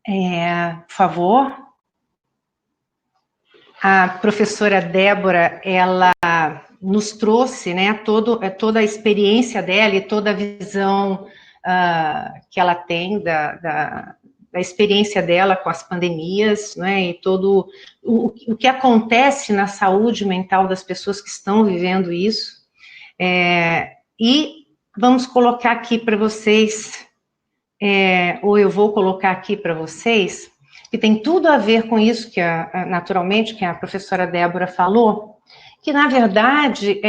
por favor. A professora Débora, ela nos trouxe, né, toda a experiência dela e toda a visão que ela tem da experiência dela com as pandemias, né, e todo o que acontece na saúde mental das pessoas que estão vivendo isso, e vamos colocar aqui para vocês, ou eu vou colocar aqui para vocês, que tem tudo a ver com isso, que naturalmente, que a professora Débora falou, que na verdade,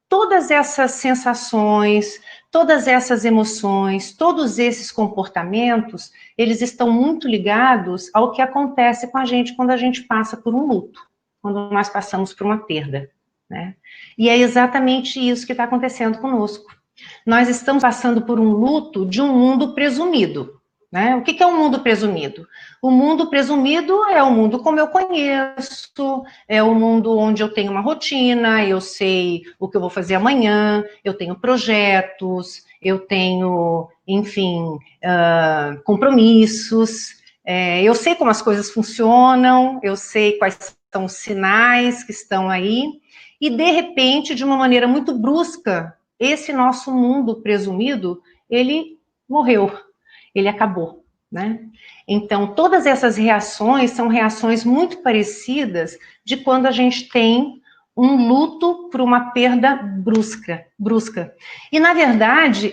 todas essas sensações, todas essas emoções, todos esses comportamentos, eles estão muito ligados ao que acontece com a gente quando a gente passa por um luto, quando nós passamos por uma perda, né? E é exatamente isso que está acontecendo conosco. Nós estamos passando por um luto de um mundo presumido, né? O que é um mundo presumido? O mundo presumido é o mundo como eu conheço, é o mundo onde eu tenho uma rotina, eu sei o que eu vou fazer amanhã, eu tenho projetos, eu tenho, enfim, compromissos, eu sei como as coisas funcionam, eu sei quais são os sinais que estão aí, e de repente, de uma maneira muito brusca, esse nosso mundo presumido, ele morreu. Ele acabou, né? Então, todas essas reações são reações muito parecidas de quando a gente tem um luto por uma perda brusca. E, na verdade,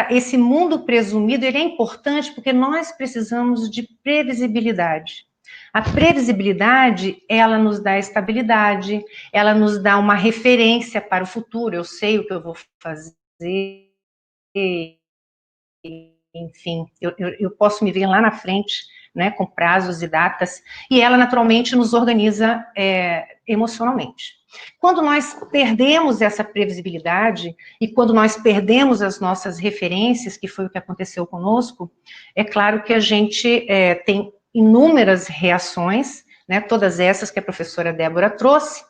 esse mundo presumido, ele é importante porque nós precisamos de previsibilidade. A previsibilidade, ela nos dá estabilidade, ela nos dá uma referência para o futuro, eu sei o que eu vou fazer, enfim, eu posso me ver lá na frente, né, com prazos e datas, e ela naturalmente nos organiza emocionalmente. Quando nós perdemos essa previsibilidade, e quando nós perdemos as nossas referências, que foi o que aconteceu conosco, é claro que a gente tem inúmeras reações, né, todas essas que a professora Débora trouxe,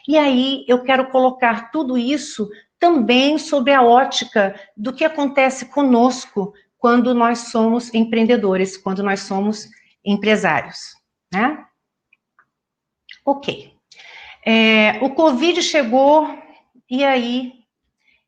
e aí eu quero colocar tudo isso também sobre a ótica do que acontece conosco quando nós somos empreendedores, quando nós somos empresários, né? Ok. O Covid chegou, e aí,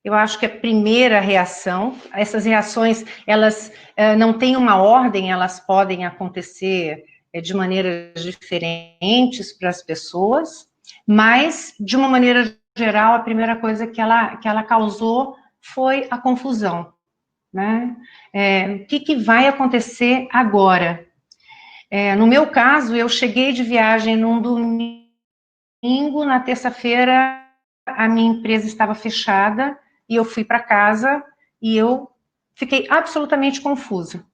eu acho que a primeira reação, essas reações, elas não têm uma ordem, elas podem acontecer de maneiras diferentes para as pessoas, mas, de uma maneira geral, a primeira coisa que ela causou foi a confusão, né? O que vai acontecer agora? No meu caso, eu cheguei de viagem num domingo, na terça-feira, a minha empresa estava fechada, e eu fui para casa, e eu fiquei absolutamente confusa.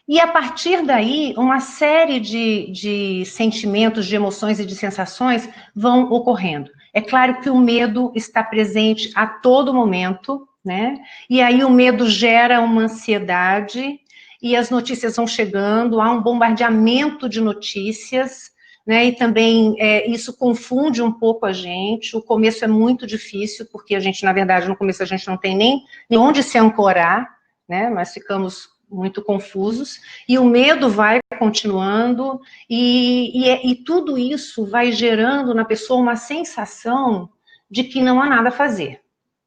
E a partir daí, uma série de sentimentos, de emoções e de sensações vão ocorrendo. É claro que o medo está presente a todo momento, né? E aí o medo gera uma ansiedade, e as notícias vão chegando, há um bombardeamento de notícias, né? E também isso confunde um pouco a gente. O começo é muito difícil, porque a gente, na verdade, no começo a gente não tem nem onde se ancorar, né? Nós ficamos muito confusos, e o medo vai continuando, e tudo isso vai gerando na pessoa uma sensação de que não há nada a fazer,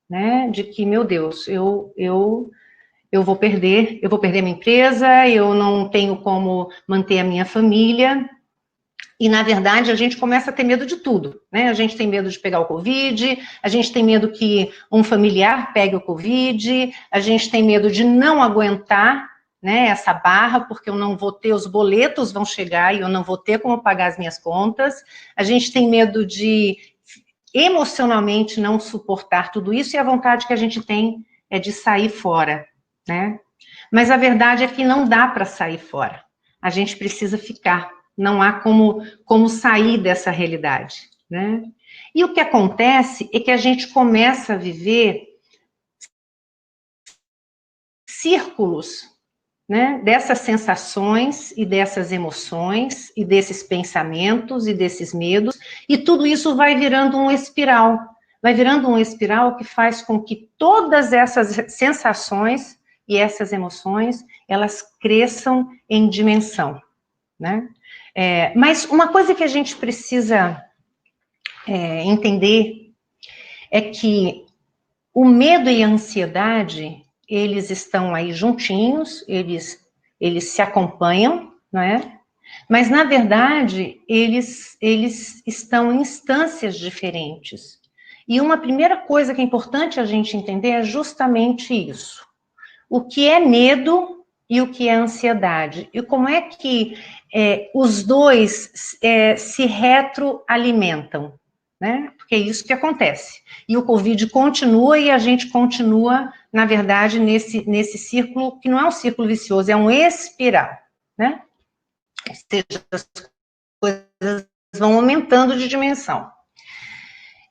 né? De que, meu Deus, eu vou perder minha empresa, eu não tenho como manter a minha família. E, na verdade, a gente começa a ter medo de tudo, né? A gente tem medo de pegar o Covid, a gente tem medo que um familiar pegue o Covid, a gente tem medo de não aguentar, né, essa barra, porque eu não vou ter, os boletos vão chegar e eu não vou ter como pagar as minhas contas. A gente tem medo de emocionalmente não suportar tudo isso, e a vontade que a gente tem é de sair fora, né? Mas a verdade é que não dá para sair fora. A gente precisa ficar. Não há como sair dessa realidade, né? E o que acontece é que a gente começa a viver círculos, né, dessas sensações e dessas emoções e desses pensamentos e desses medos, e tudo isso vai virando uma espiral. Vai virando uma espiral que faz com que todas essas sensações e essas emoções, elas cresçam em dimensão, né? Mas uma coisa que a gente precisa entender é que o medo e a ansiedade, eles estão aí juntinhos, eles se acompanham, não é? Mas, na verdade, eles estão em instâncias diferentes. E uma primeira coisa que é importante a gente entender é justamente isso. O que é medo e o que é ansiedade. E como é que os dois se retroalimentam, né? Porque é isso que acontece. E o Covid continua, e a gente continua, na verdade, nesse círculo, que não é um círculo vicioso, é um espiral, né? Ou seja, as coisas vão aumentando de dimensão.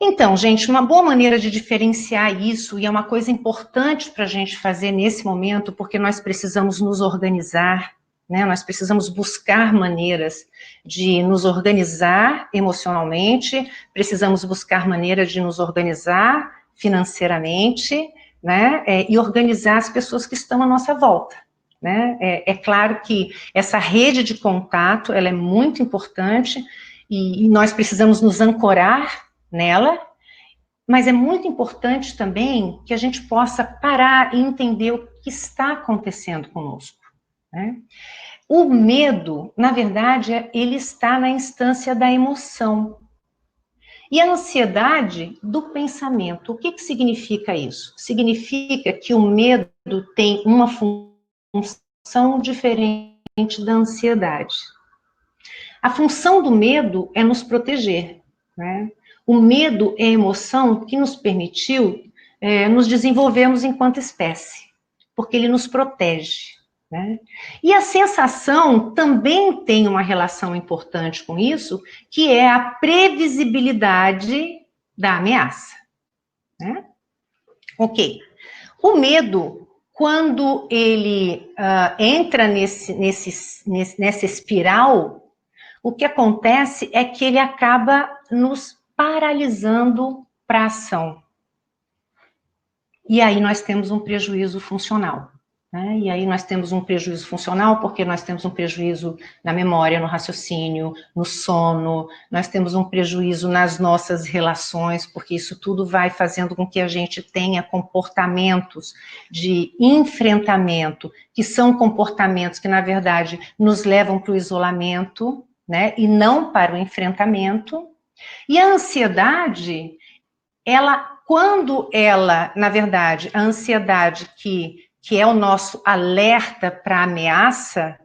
Então, gente, uma boa maneira de diferenciar isso, e é uma coisa importante para a gente fazer nesse momento, porque nós precisamos nos organizar, né? Nós precisamos buscar maneiras de nos organizar emocionalmente, precisamos buscar maneiras de nos organizar financeiramente, né? E organizar as pessoas que estão à nossa volta, né? É claro que essa rede de contato, ela é muito importante, e nós precisamos nos ancorar nela, mas é muito importante também que a gente possa parar e entender o que está acontecendo conosco, né? O medo, na verdade, ele está na instância da emoção. E a ansiedade do pensamento. O que significa isso? Significa que o medo tem uma função diferente da ansiedade. A função do medo é nos proteger, né? O medo é a emoção que nos permitiu nos desenvolvermos enquanto espécie, porque ele nos protege, né? E a sensação também tem uma relação importante com isso, que é a previsibilidade da ameaça, né? Ok. O medo, quando ele entra nessa espiral, o que acontece é que ele acaba nos paralisando para a ação. E aí nós temos um prejuízo funcional, né? E aí nós temos um prejuízo funcional porque nós temos um prejuízo na memória, no raciocínio, no sono, nós temos um prejuízo nas nossas relações, porque isso tudo vai fazendo com que a gente tenha comportamentos de enfrentamento, que são comportamentos que, na verdade, nos levam para o isolamento, né? E não para o enfrentamento. E a ansiedade, quando ela, na verdade, a ansiedade que é o nosso alerta para a ameaça,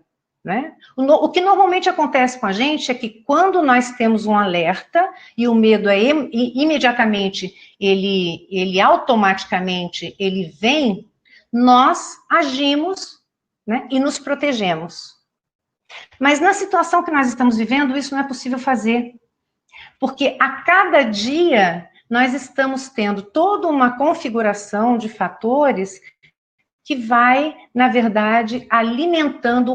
né? O que normalmente acontece com a gente é que quando nós temos um alerta e o medo imediatamente, ele automaticamente, ele vem, nós agimos, né? E nos protegemos. Mas na situação que nós estamos vivendo, isso não é possível fazer. Porque a cada dia nós estamos tendo toda uma configuração de fatores que vai, na verdade,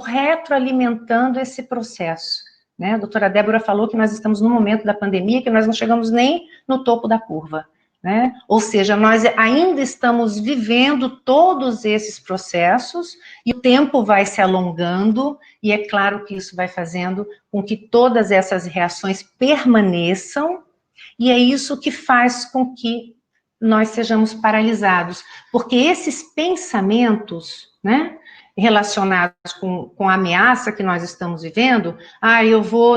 retroalimentando esse processo, né? A doutora Débora falou que nós estamos no momento da pandemia que nós não chegamos nem no topo da curva, né? Ou seja, nós ainda estamos vivendo todos esses processos e o tempo vai se alongando e é claro que isso vai fazendo com que todas essas reações permaneçam e é isso que faz com que nós sejamos paralisados, porque esses pensamentos, né, relacionados com a ameaça que nós estamos vivendo,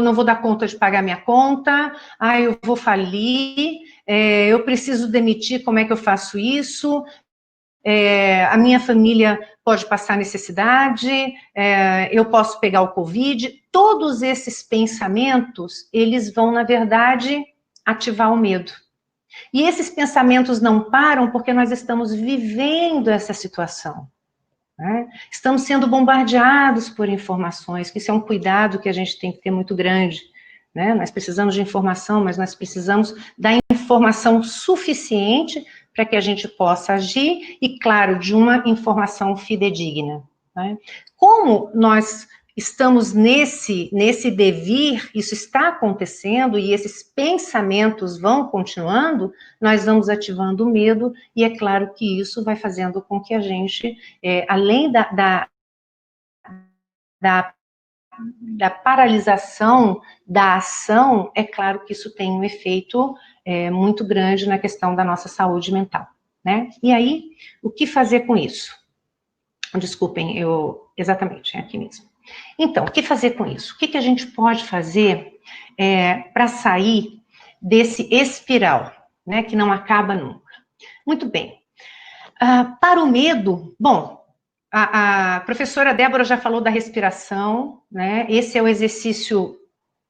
não vou dar conta de pagar minha conta, eu vou falir, eu preciso demitir, como é que eu faço isso? A minha família pode passar necessidade, eu posso pegar o Covid. Todos esses pensamentos, eles vão, na verdade, ativar o medo. E esses pensamentos não param porque nós estamos vivendo essa situação, né? Estamos sendo bombardeados por informações, que isso é um cuidado que a gente tem que ter muito grande, né? Nós precisamos de informação, mas nós precisamos da informação suficiente para que a gente possa agir e, claro, de uma informação fidedigna, né? Como nós estamos nesse devir, isso está acontecendo e esses pensamentos vão continuando, nós vamos ativando o medo e é claro que isso vai fazendo com que a gente, além da paralisação da ação, é claro que isso tem um efeito muito grande na questão da nossa saúde mental, né? E aí, o que fazer com isso? Desculpem, exatamente, é aqui mesmo. Então, o que fazer com isso? O que a gente pode fazer para sair desse espiral, né, que não acaba nunca? Muito bem. Para o medo, bom, a professora Débora já falou da respiração, né? Esse é o exercício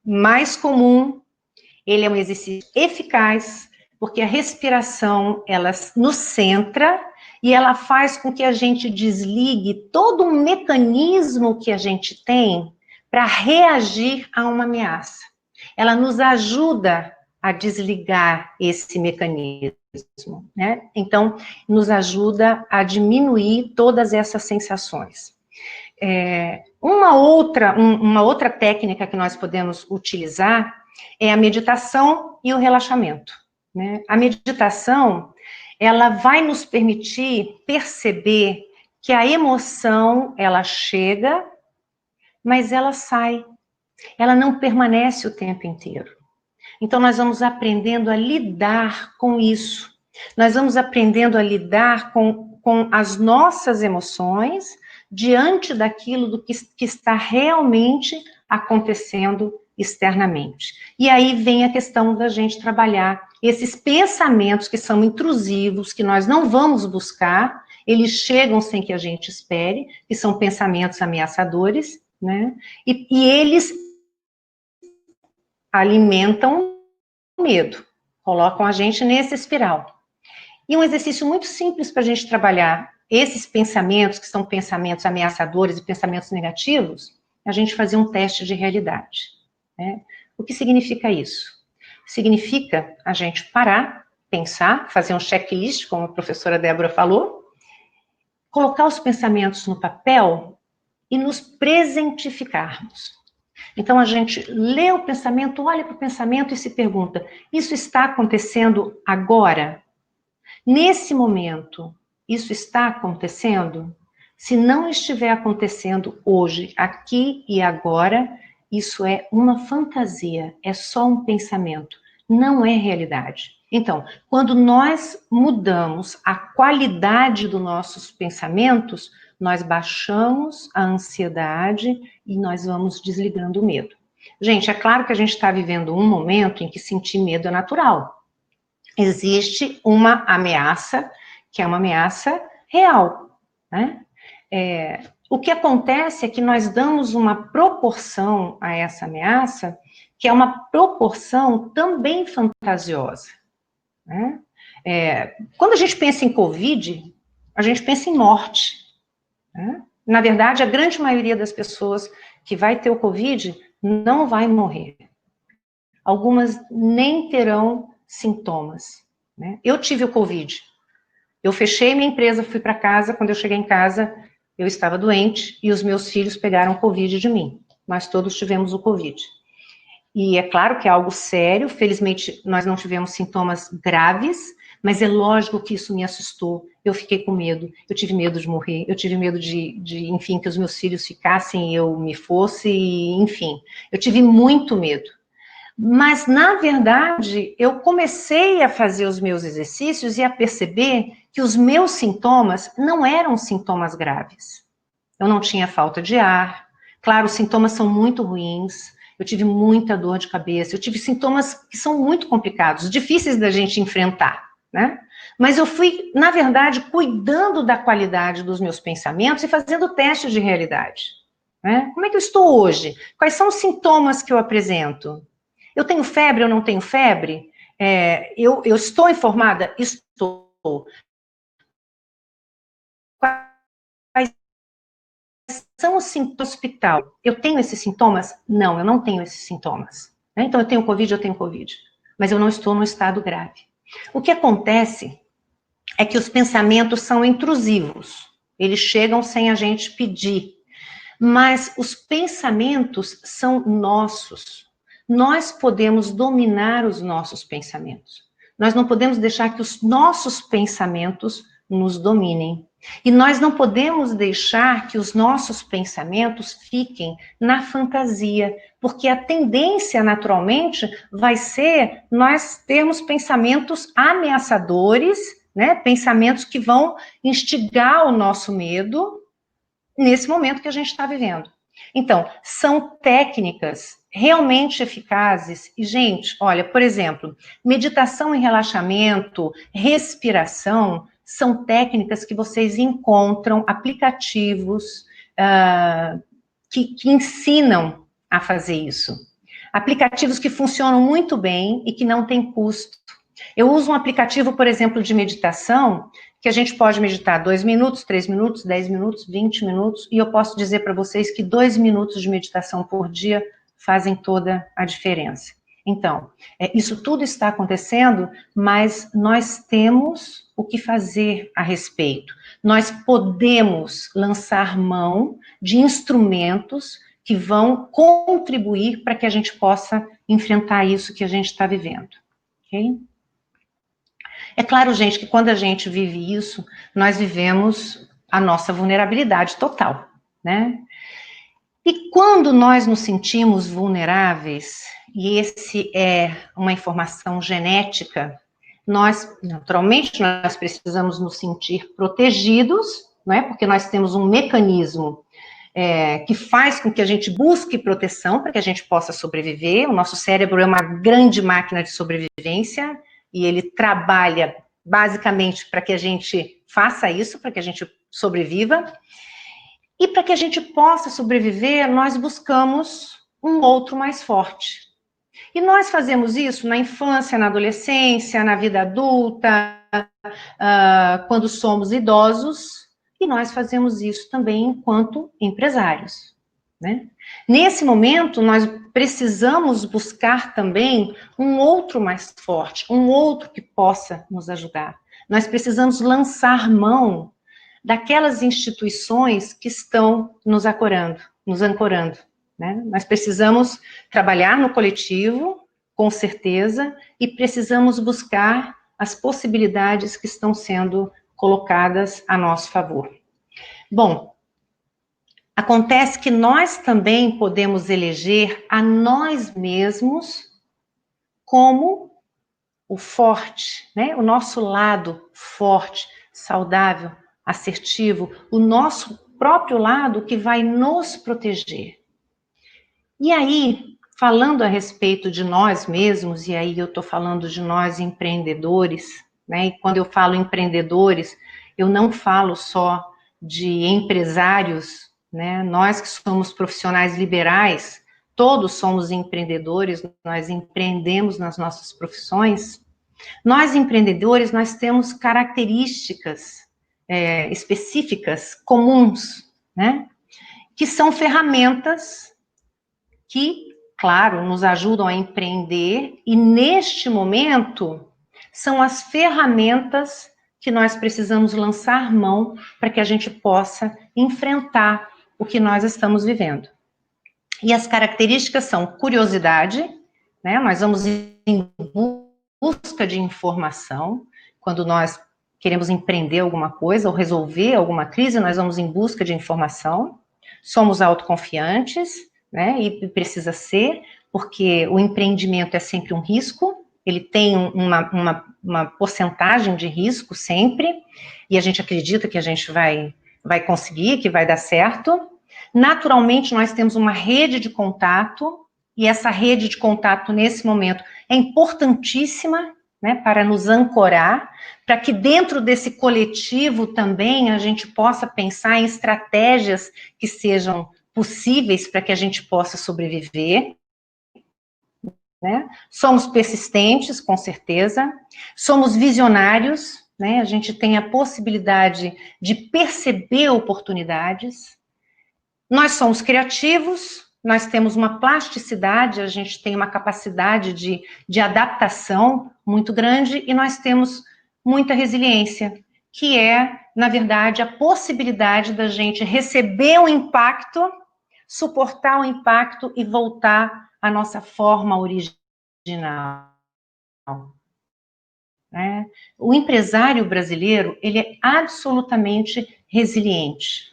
mais comum, ele é um exercício eficaz, porque a respiração, ela nos centra e ela faz com que a gente desligue todo um mecanismo que a gente tem para reagir a uma ameaça. Ela nos ajuda a desligar esse mecanismo, né? Então, nos ajuda a diminuir todas essas sensações. Uma outra técnica que nós podemos utilizar é a meditação e o relaxamento, né? A meditação, ela vai nos permitir perceber que a emoção, ela chega, mas ela sai. Ela não permanece o tempo inteiro. Então, nós vamos aprendendo a lidar com isso. Nós vamos aprendendo a lidar com as nossas emoções diante daquilo que está realmente acontecendo externamente. E aí vem a questão da gente trabalhar esses pensamentos que são intrusivos, que nós não vamos buscar, eles chegam sem que a gente espere, que são pensamentos ameaçadores, né? E eles alimentam o medo, colocam a gente nessa espiral. E um exercício muito simples para a gente trabalhar esses pensamentos, que são pensamentos ameaçadores e pensamentos negativos, a gente fazia um teste de realidade, né? O que significa isso? Significa a gente parar, pensar, fazer um checklist, como a professora Débora falou, colocar os pensamentos no papel e nos presentificarmos. Então, a gente lê o pensamento, olha para o pensamento e se pergunta, isso está acontecendo agora? Nesse momento, isso está acontecendo? Se não estiver acontecendo hoje, aqui e agora, isso é uma fantasia, é só um pensamento, não é realidade. Então, quando nós mudamos a qualidade dos nossos pensamentos, nós baixamos a ansiedade e nós vamos desligando o medo. Gente, é claro que a gente está vivendo um momento em que sentir medo é natural. Existe uma ameaça, que é uma ameaça real, né? O que acontece é que nós damos uma proporção a essa ameaça, que é uma proporção também fantasiosa, né? Quando a gente pensa em Covid, a gente pensa em morte, né? Na verdade, a grande maioria das pessoas que vai ter o Covid não vai morrer. Algumas nem terão sintomas, né? Eu tive o Covid. Eu fechei minha empresa, fui para casa. Quando eu cheguei em casa, eu estava doente e os meus filhos pegaram Covid de mim. Nós todos tivemos o Covid. E é claro que é algo sério. Felizmente, nós não tivemos sintomas graves, mas é lógico que isso me assustou. Eu fiquei com medo. Eu tive medo de morrer. Eu tive medo enfim, que os meus filhos ficassem e eu me fosse. Enfim, eu tive muito medo. Mas, na verdade, eu comecei a fazer os meus exercícios e a perceber que os meus sintomas não eram sintomas graves. Eu não tinha falta de ar. Claro, os sintomas são muito ruins. Eu tive muita dor de cabeça. Eu tive sintomas que são muito complicados, difíceis da gente enfrentar, né? Mas eu fui, na verdade, cuidando da qualidade dos meus pensamentos e fazendo testes de realidade, né? Como é que eu estou hoje? Quais são os sintomas que eu apresento? Eu tenho febre ou não tenho febre? Eu estou informada? Estou. Quais são os sintomas do hospital? Eu tenho esses sintomas? Não, eu não tenho esses sintomas. Então, eu tenho Covid, mas eu não estou num estado grave. O que acontece é que os pensamentos são intrusivos. Eles chegam sem a gente pedir. Mas os pensamentos são nossos. Nós podemos dominar os nossos pensamentos. Nós não podemos deixar que os nossos pensamentos nos dominem. E nós não podemos deixar que os nossos pensamentos fiquem na fantasia, porque a tendência, naturalmente, vai ser nós termos pensamentos ameaçadores, né? Pensamentos que vão instigar o nosso medo nesse momento que a gente está vivendo. Então, são técnicas realmente eficazes. E, gente, olha, por exemplo, meditação e relaxamento, respiração, são técnicas que vocês encontram, aplicativos que ensinam a fazer isso. Aplicativos que funcionam muito bem e que não têm custo. Eu uso um aplicativo, por exemplo, de meditação, que a gente pode meditar 2 minutos, 3 minutos, 10 minutos, 20 minutos, e eu posso dizer para vocês que 2 minutos de meditação por dia fazem toda a diferença. Então, isso tudo está acontecendo, mas nós temos o que fazer a respeito. Nós podemos lançar mão de instrumentos que vão contribuir para que a gente possa enfrentar isso que a gente está vivendo. Ok? É claro, gente, que quando a gente vive isso, nós vivemos a nossa vulnerabilidade total, né? E quando nós nos sentimos vulneráveis, e esse é uma informação genética, naturalmente, nós precisamos nos sentir protegidos, não é? Porque nós temos um mecanismo que faz com que a gente busque proteção para que a gente possa sobreviver. O nosso cérebro é uma grande máquina de sobrevivência, e ele trabalha basicamente para que a gente faça isso, para que a gente sobreviva. E para que a gente possa sobreviver, nós buscamos um outro mais forte. E nós fazemos isso na infância, na adolescência, na vida adulta, quando somos idosos, e nós fazemos isso também enquanto empresários, né? Nesse momento, nós precisamos buscar também um outro mais forte, um outro que possa nos ajudar. Nós precisamos lançar mão daquelas instituições que estão nos ancorando, né? Nós precisamos trabalhar no coletivo, com certeza, e precisamos buscar as possibilidades que estão sendo colocadas a nosso favor. Bom, acontece que nós também podemos eleger a nós mesmos como o forte, né? O nosso lado forte, saudável, assertivo, o nosso próprio lado que vai nos proteger. E aí, falando a respeito de nós mesmos, e aí eu estou falando de nós empreendedores, né? E quando eu falo empreendedores, eu não falo só de empresários, né? Nós que somos profissionais liberais, todos somos empreendedores, nós empreendemos nas nossas profissões. Nós empreendedores, nós temos características específicas, comuns, né? Que são ferramentas que, claro, nos ajudam a empreender, e neste momento, são as ferramentas que nós precisamos lançar mão para que a gente possa enfrentar o que nós estamos vivendo. E as características são curiosidade, né? Nós vamos em busca de informação, quando nós queremos empreender alguma coisa ou resolver alguma crise, nós vamos em busca de informação. Somos autoconfiantes, né? E precisa ser, porque o empreendimento é sempre um risco, ele tem uma porcentagem de risco sempre, e a gente acredita que a gente vai conseguir, que vai dar certo. Naturalmente, nós temos uma rede de contato, e essa rede de contato, nesse momento, é importantíssima, né, para nos ancorar, para que dentro desse coletivo também a gente possa pensar em estratégias que sejam possíveis para que a gente possa sobreviver, né? Somos persistentes, com certeza, somos visionários, né? A gente tem a possibilidade de perceber oportunidades, nós somos criativos, nós temos uma plasticidade, a gente tem uma capacidade de adaptação muito grande, e nós temos muita resiliência, que é, na verdade, a possibilidade da gente receber o impacto, suportar o impacto e voltar à nossa forma original. Né? O empresário brasileiro, ele é absolutamente resiliente.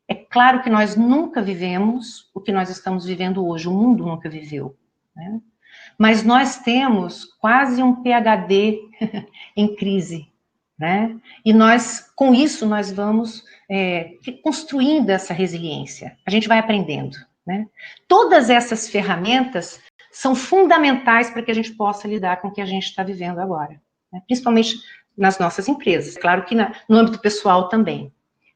É claro que nós nunca vivemos o que nós estamos vivendo hoje, o mundo nunca viveu, né? Mas nós temos quase um PhD em crise, né? E nós, com isso, nós vamos construindo essa resiliência, a gente vai aprendendo, né? Todas essas ferramentas são fundamentais para que a gente possa lidar com o que a gente está vivendo agora, né? Principalmente nas nossas empresas, claro que no âmbito pessoal também.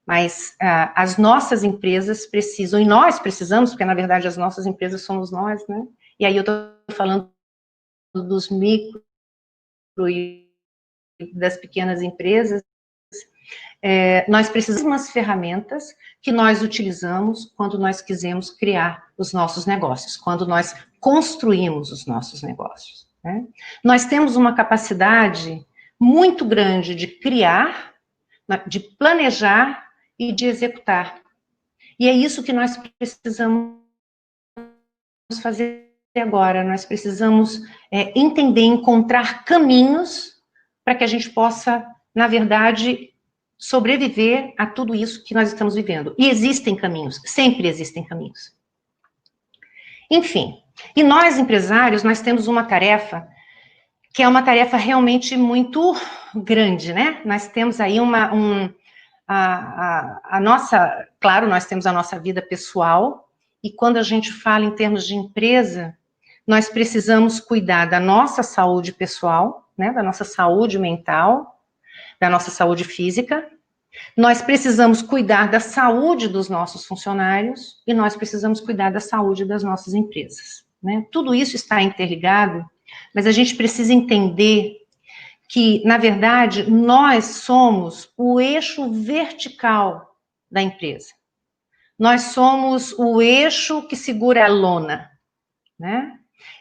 Mas as nossas empresas precisam, e nós precisamos, porque na verdade as nossas empresas somos nós, né? E aí eu estou falando dos micro e das pequenas empresas. Nós precisamos de umas ferramentas que nós utilizamos quando nós quisemos criar os nossos negócios, quando nós construímos os nossos negócios, né? Nós temos uma capacidade muito grande de criar, de planejar e de executar. E é isso que nós precisamos fazer agora. Nós precisamos entender, encontrar caminhos para que a gente possa, na verdade, sobreviver a tudo isso que nós estamos vivendo. E existem caminhos, sempre existem caminhos. Enfim, e nós, empresários, nós temos uma tarefa que é uma tarefa realmente muito grande, né? Nós temos aí a nossa, claro, nós temos a nossa vida pessoal, e quando a gente fala em termos de empresa, nós precisamos cuidar da nossa saúde pessoal, né, da nossa saúde mental, da nossa saúde física, nós precisamos cuidar da saúde dos nossos funcionários, e nós precisamos cuidar da saúde das nossas empresas, né? Tudo isso está interligado, mas a gente precisa entender que, na verdade, nós somos o eixo vertical da empresa. Nós somos o eixo que segura a lona, né?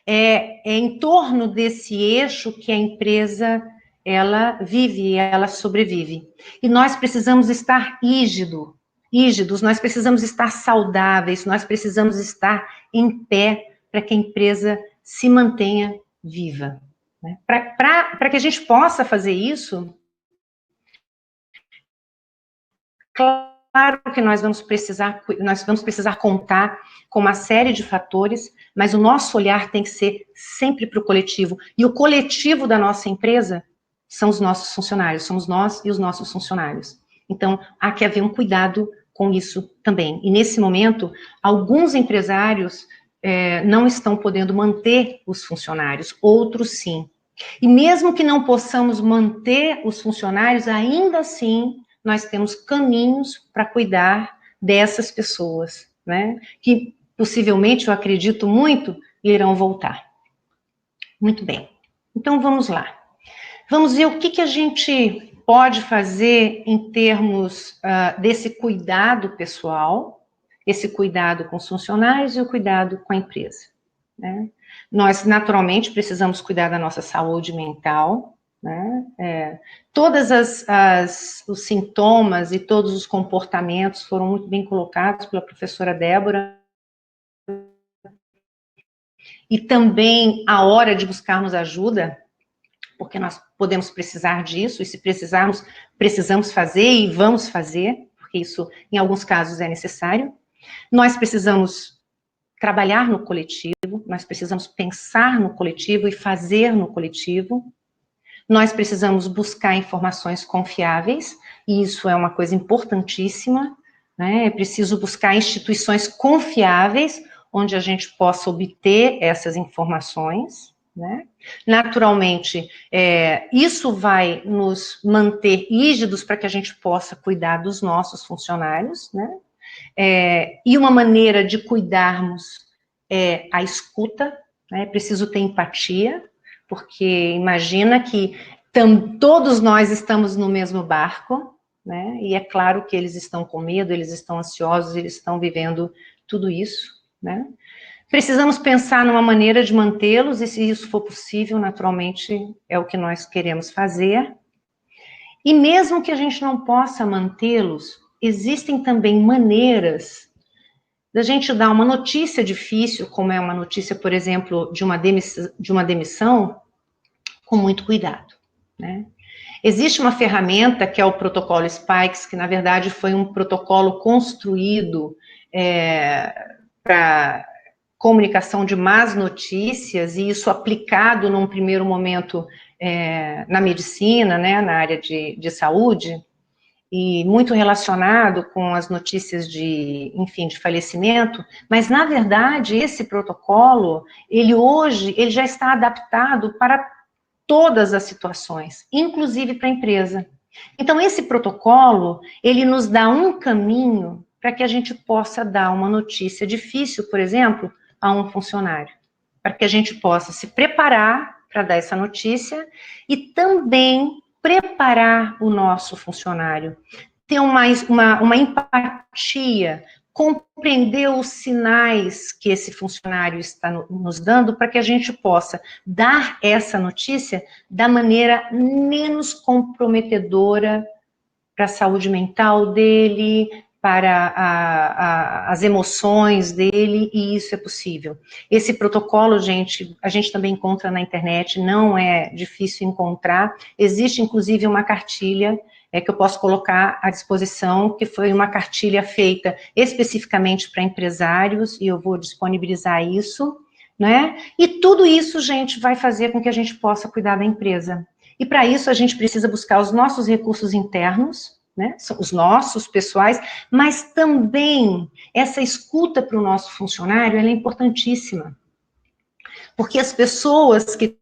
É em torno desse eixo que a empresa, ela vive, ela sobrevive. E nós precisamos estar rígidos, nós precisamos estar saudáveis, nós precisamos estar em pé para que a empresa se mantenha viva. Né? Para que a gente possa fazer isso, claro que nós vamos precisar contar com uma série de fatores, mas o nosso olhar tem que ser sempre para o coletivo. E o coletivo da nossa empresa são os nossos funcionários, somos nós e os nossos funcionários. Então, há que haver um cuidado com isso também. E nesse momento, alguns empresários não estão podendo manter os funcionários, outros sim. E mesmo que não possamos manter os funcionários, ainda assim, nós temos caminhos para cuidar dessas pessoas, né? Que possivelmente, eu acredito muito, irão voltar. Muito bem. Então, vamos lá. Vamos ver o que a gente pode fazer em termos desse cuidado pessoal, esse cuidado com os funcionários e o cuidado com a empresa, né? Nós, naturalmente, precisamos cuidar da nossa saúde mental, né? Todos os sintomas e todos os comportamentos foram muito bem colocados pela professora Débora. E também a hora de buscarmos ajuda, porque nós podemos precisar disso, e se precisarmos, precisamos fazer e vamos fazer, porque isso, em alguns casos, é necessário. Nós precisamos trabalhar no coletivo, nós precisamos pensar no coletivo e fazer no coletivo. Nós precisamos buscar informações confiáveis, e isso é uma coisa importantíssima, né? É preciso buscar instituições confiáveis, onde a gente possa obter essas informações, né? Naturalmente, isso vai nos manter rígidos para que a gente possa cuidar dos nossos funcionários, né? E uma maneira de cuidarmos é a escuta, né? É preciso ter empatia, porque imagina que todos nós estamos no mesmo barco, né? E é claro que eles estão com medo, eles estão ansiosos, eles estão vivendo tudo isso, né? Precisamos pensar numa maneira de mantê-los, e se isso for possível, naturalmente, é o que nós queremos fazer. E mesmo que a gente não possa mantê-los, existem também maneiras da gente dar uma notícia difícil, como é uma notícia, por exemplo, de uma demissão, com muito cuidado, né? Existe uma ferramenta que é o protocolo Spikes, que na verdade foi um protocolo construído para comunicação de más notícias, e isso aplicado num primeiro momento na medicina, né, na área de saúde, e muito relacionado com as notícias de falecimento, mas na verdade esse protocolo, ele já está adaptado para todas as situações, inclusive para a empresa. Então esse protocolo, ele nos dá um caminho para que a gente possa dar uma notícia difícil, por exemplo, a um funcionário, para que a gente possa se preparar para dar essa notícia e também preparar o nosso funcionário, ter uma empatia, compreender os sinais que esse funcionário está nos dando, para que a gente possa dar essa notícia da maneira menos comprometedora para a saúde mental dele, para as emoções dele, e isso é possível. Esse protocolo, gente, a gente também encontra na internet, não é difícil encontrar, existe inclusive uma cartilha que eu posso colocar à disposição, que foi uma cartilha feita especificamente para empresários, e eu vou disponibilizar isso, né? E tudo isso, gente, vai fazer com que a gente possa cuidar da empresa. E para isso a gente precisa buscar os nossos recursos internos, né, os nossos pessoais, mas também essa escuta para o nosso funcionário, ela é importantíssima, porque as pessoas que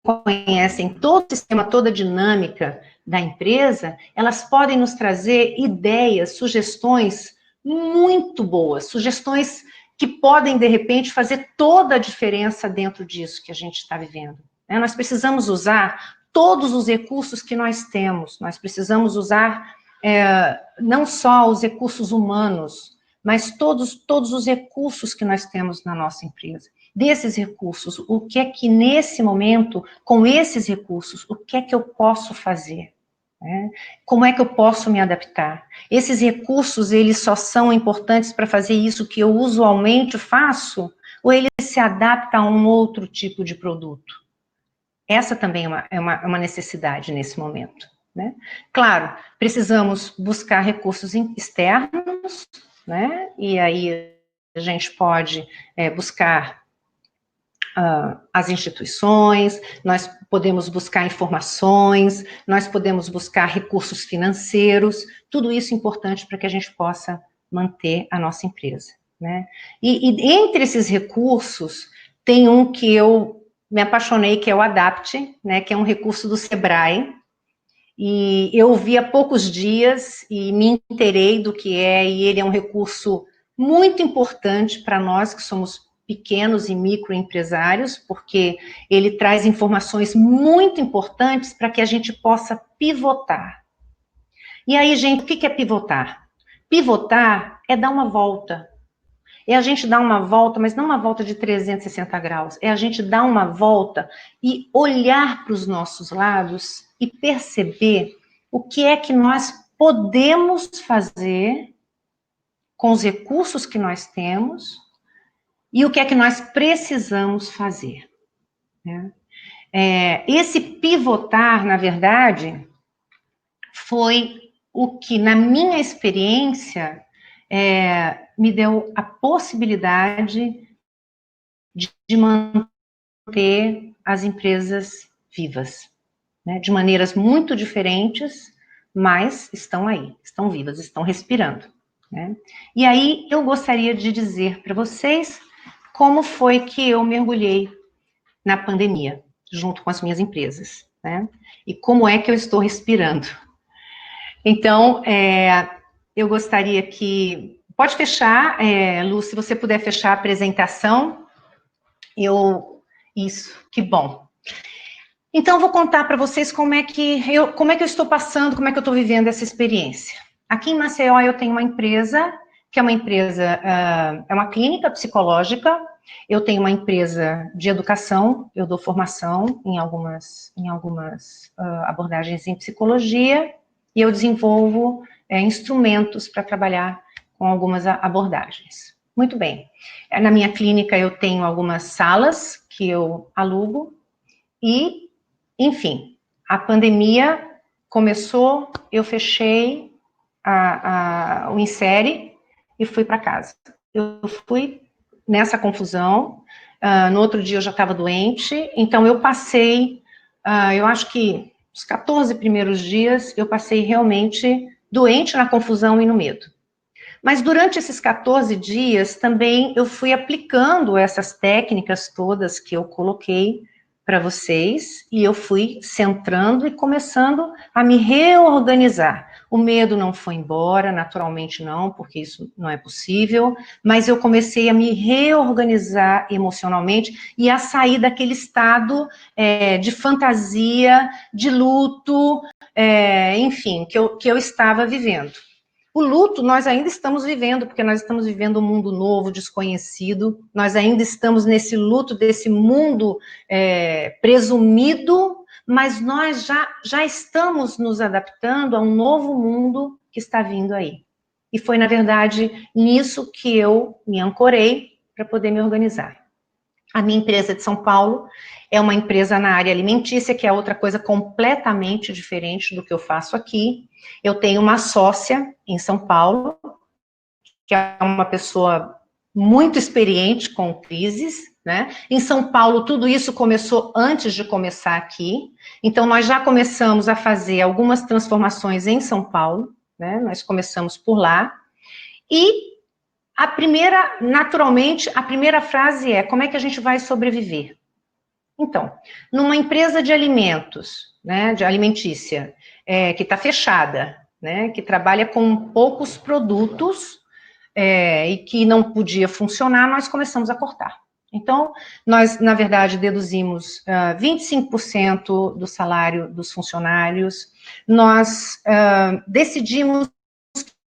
conhecem todo o sistema, toda a dinâmica da empresa, elas podem nos trazer ideias, sugestões muito boas, sugestões que podem, de repente, fazer toda a diferença dentro disso que a gente está vivendo, né? Nós precisamos usar todos os recursos que nós temos, nós precisamos usar não só os recursos humanos, mas todos os recursos que nós temos na nossa empresa. Desses recursos, o que é que nesse momento, com esses recursos, o que é que eu posso fazer? Como é que eu posso me adaptar? Esses recursos, eles só são importantes para fazer isso que eu usualmente faço, ou ele se adapta a um outro tipo de produto? Essa também é uma necessidade nesse momento, né? Claro, precisamos buscar recursos externos, né? E aí a gente pode buscar as instituições, nós podemos buscar informações, nós podemos buscar recursos financeiros, tudo isso é importante para que a gente possa manter a nossa empresa, né? E entre esses recursos, tem um que eu me apaixonei, que é o Adapt, né, que é um recurso do Sebrae, e eu vi há poucos dias e me inteirei do que é, e ele é um recurso muito importante para nós que somos pequenos e microempresários, porque ele traz informações muito importantes para que a gente possa pivotar. E aí, gente, o que é pivotar? Pivotar é dar uma volta. É a gente dar uma volta, mas não uma volta de 360 graus, é a gente dar uma volta e olhar para os nossos lados e perceber o que é que nós podemos fazer com os recursos que nós temos e o que é que nós precisamos fazer, né? Esse pivotar, na verdade, foi o que, na minha experiência, me deu a possibilidade de manter as empresas vivas, né? De maneiras muito diferentes, mas estão aí, estão vivas, estão respirando, né? E aí eu gostaria de dizer para vocês como foi que eu mergulhei na pandemia, junto com as minhas empresas, né? E como é que eu estou respirando. Então, eu gostaria que... Pode fechar, Lu, se você puder fechar a apresentação. Isso, que bom. Então, vou contar para vocês como é que eu estou passando, como é que eu estou vivendo essa experiência. Aqui em Maceió, eu tenho uma empresa, que é uma empresa, é uma clínica psicológica. Eu tenho uma empresa de educação, eu dou formação em algumas abordagens em psicologia, e eu desenvolvo instrumentos para trabalhar com algumas abordagens. Muito bem. Na minha clínica eu tenho algumas salas que eu alugo e, enfim, a pandemia começou, eu fechei o Insere e fui para casa. Eu fui nessa confusão, no outro dia eu já estava doente, então eu passei, eu acho que os 14 primeiros dias eu passei realmente doente na confusão e no medo. Mas durante esses 14 dias também eu fui aplicando essas técnicas todas que eu coloquei para vocês, e eu fui centrando e começando a me reorganizar. O medo não foi embora, naturalmente não, porque isso não é possível, mas eu comecei a me reorganizar emocionalmente e a sair daquele estado de fantasia, de luto, enfim, que eu estava vivendo. O luto nós ainda estamos vivendo, porque nós estamos vivendo um mundo novo, desconhecido, nós ainda estamos nesse luto desse mundo presumido, mas nós já estamos nos adaptando a um novo mundo que está vindo aí. E foi, na verdade, nisso que eu me ancorei para poder me organizar. A minha empresa de São Paulo é uma empresa na área alimentícia, que é outra coisa completamente diferente do que eu faço aqui. Eu tenho uma sócia em São Paulo, que é uma pessoa muito experiente com crises, né? Em São Paulo, tudo isso começou antes de começar aqui. Então, nós já começamos a fazer algumas transformações em São Paulo, né? Nós começamos por lá. E naturalmente, a primeira frase é: como é que a gente vai sobreviver? Então, numa empresa de alimentos, né, de alimentícia, que está fechada, né, que trabalha com poucos produtos e que não podia funcionar, nós começamos a cortar. Então, nós, na verdade, deduzimos 25% do salário dos funcionários, nós decidimos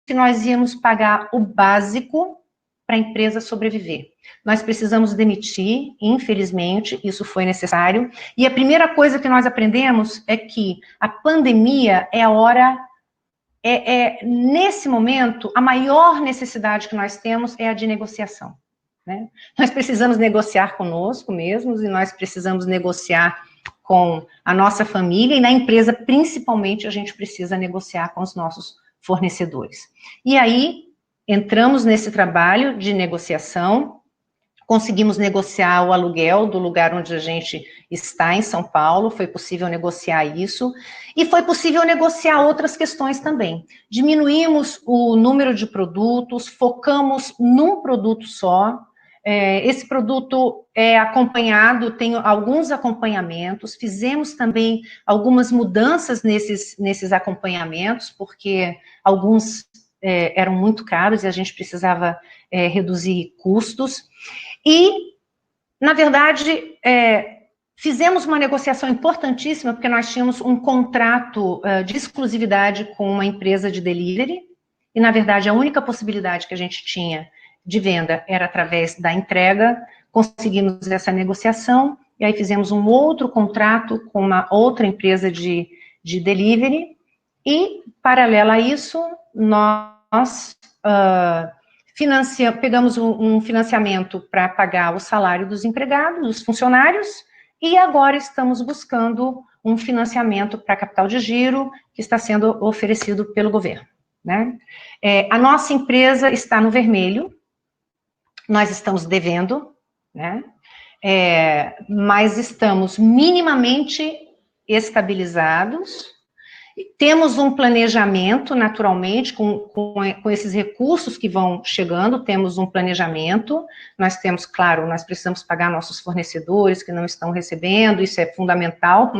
que nós íamos pagar o básico para a empresa sobreviver. Nós precisamos demitir, infelizmente, isso foi necessário, e a primeira coisa que nós aprendemos é que a pandemia é a hora, nesse momento, a maior necessidade que nós temos é a de negociação. Né? Nós precisamos negociar conosco mesmos, e nós precisamos negociar com a nossa família, e na empresa, principalmente, a gente precisa negociar com os nossos fornecedores. E aí, entramos nesse trabalho de negociação, conseguimos negociar o aluguel do lugar onde a gente está, em São Paulo, foi possível negociar isso, e foi possível negociar outras questões também. Diminuímos o número de produtos, focamos num produto só, esse produto é acompanhado, tem alguns acompanhamentos, fizemos também algumas mudanças nesses acompanhamentos, porque alguns eram muito caros e a gente precisava reduzir custos. E, na verdade, fizemos uma negociação importantíssima, porque nós tínhamos um contrato de exclusividade com uma empresa de delivery, e, na verdade, a única possibilidade que a gente tinha de venda era através da entrega. Conseguimos essa negociação, e aí fizemos um outro contrato com uma outra empresa de delivery, e, paralelo a isso, nós pegamos um financiamento para pagar o salário dos empregados, dos funcionários, e agora estamos buscando um financiamento para capital de giro, que está sendo oferecido pelo governo. Né? A nossa empresa está no vermelho, nós estamos devendo, né? Mas estamos minimamente estabilizados, temos um planejamento, naturalmente, com esses recursos que vão chegando, temos um planejamento, nós temos, claro, nós precisamos pagar nossos fornecedores que não estão recebendo, isso é fundamental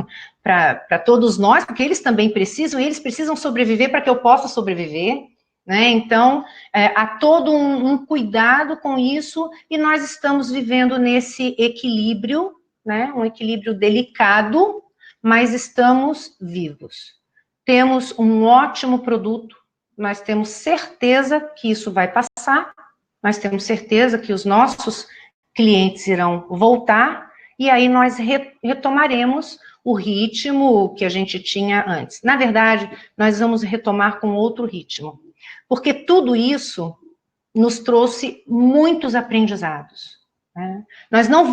para todos nós, porque eles também precisam, e eles precisam sobreviver para que eu possa sobreviver, né? Então, há todo um cuidado com isso, e nós estamos vivendo nesse equilíbrio, né? Um equilíbrio delicado, mas estamos vivos. Temos um ótimo produto, nós temos certeza que isso vai passar, nós temos certeza que os nossos clientes irão voltar, e aí nós retomaremos o ritmo que a gente tinha antes. Na verdade, nós vamos retomar com outro ritmo, porque tudo isso nos trouxe muitos aprendizados. Né? Nós não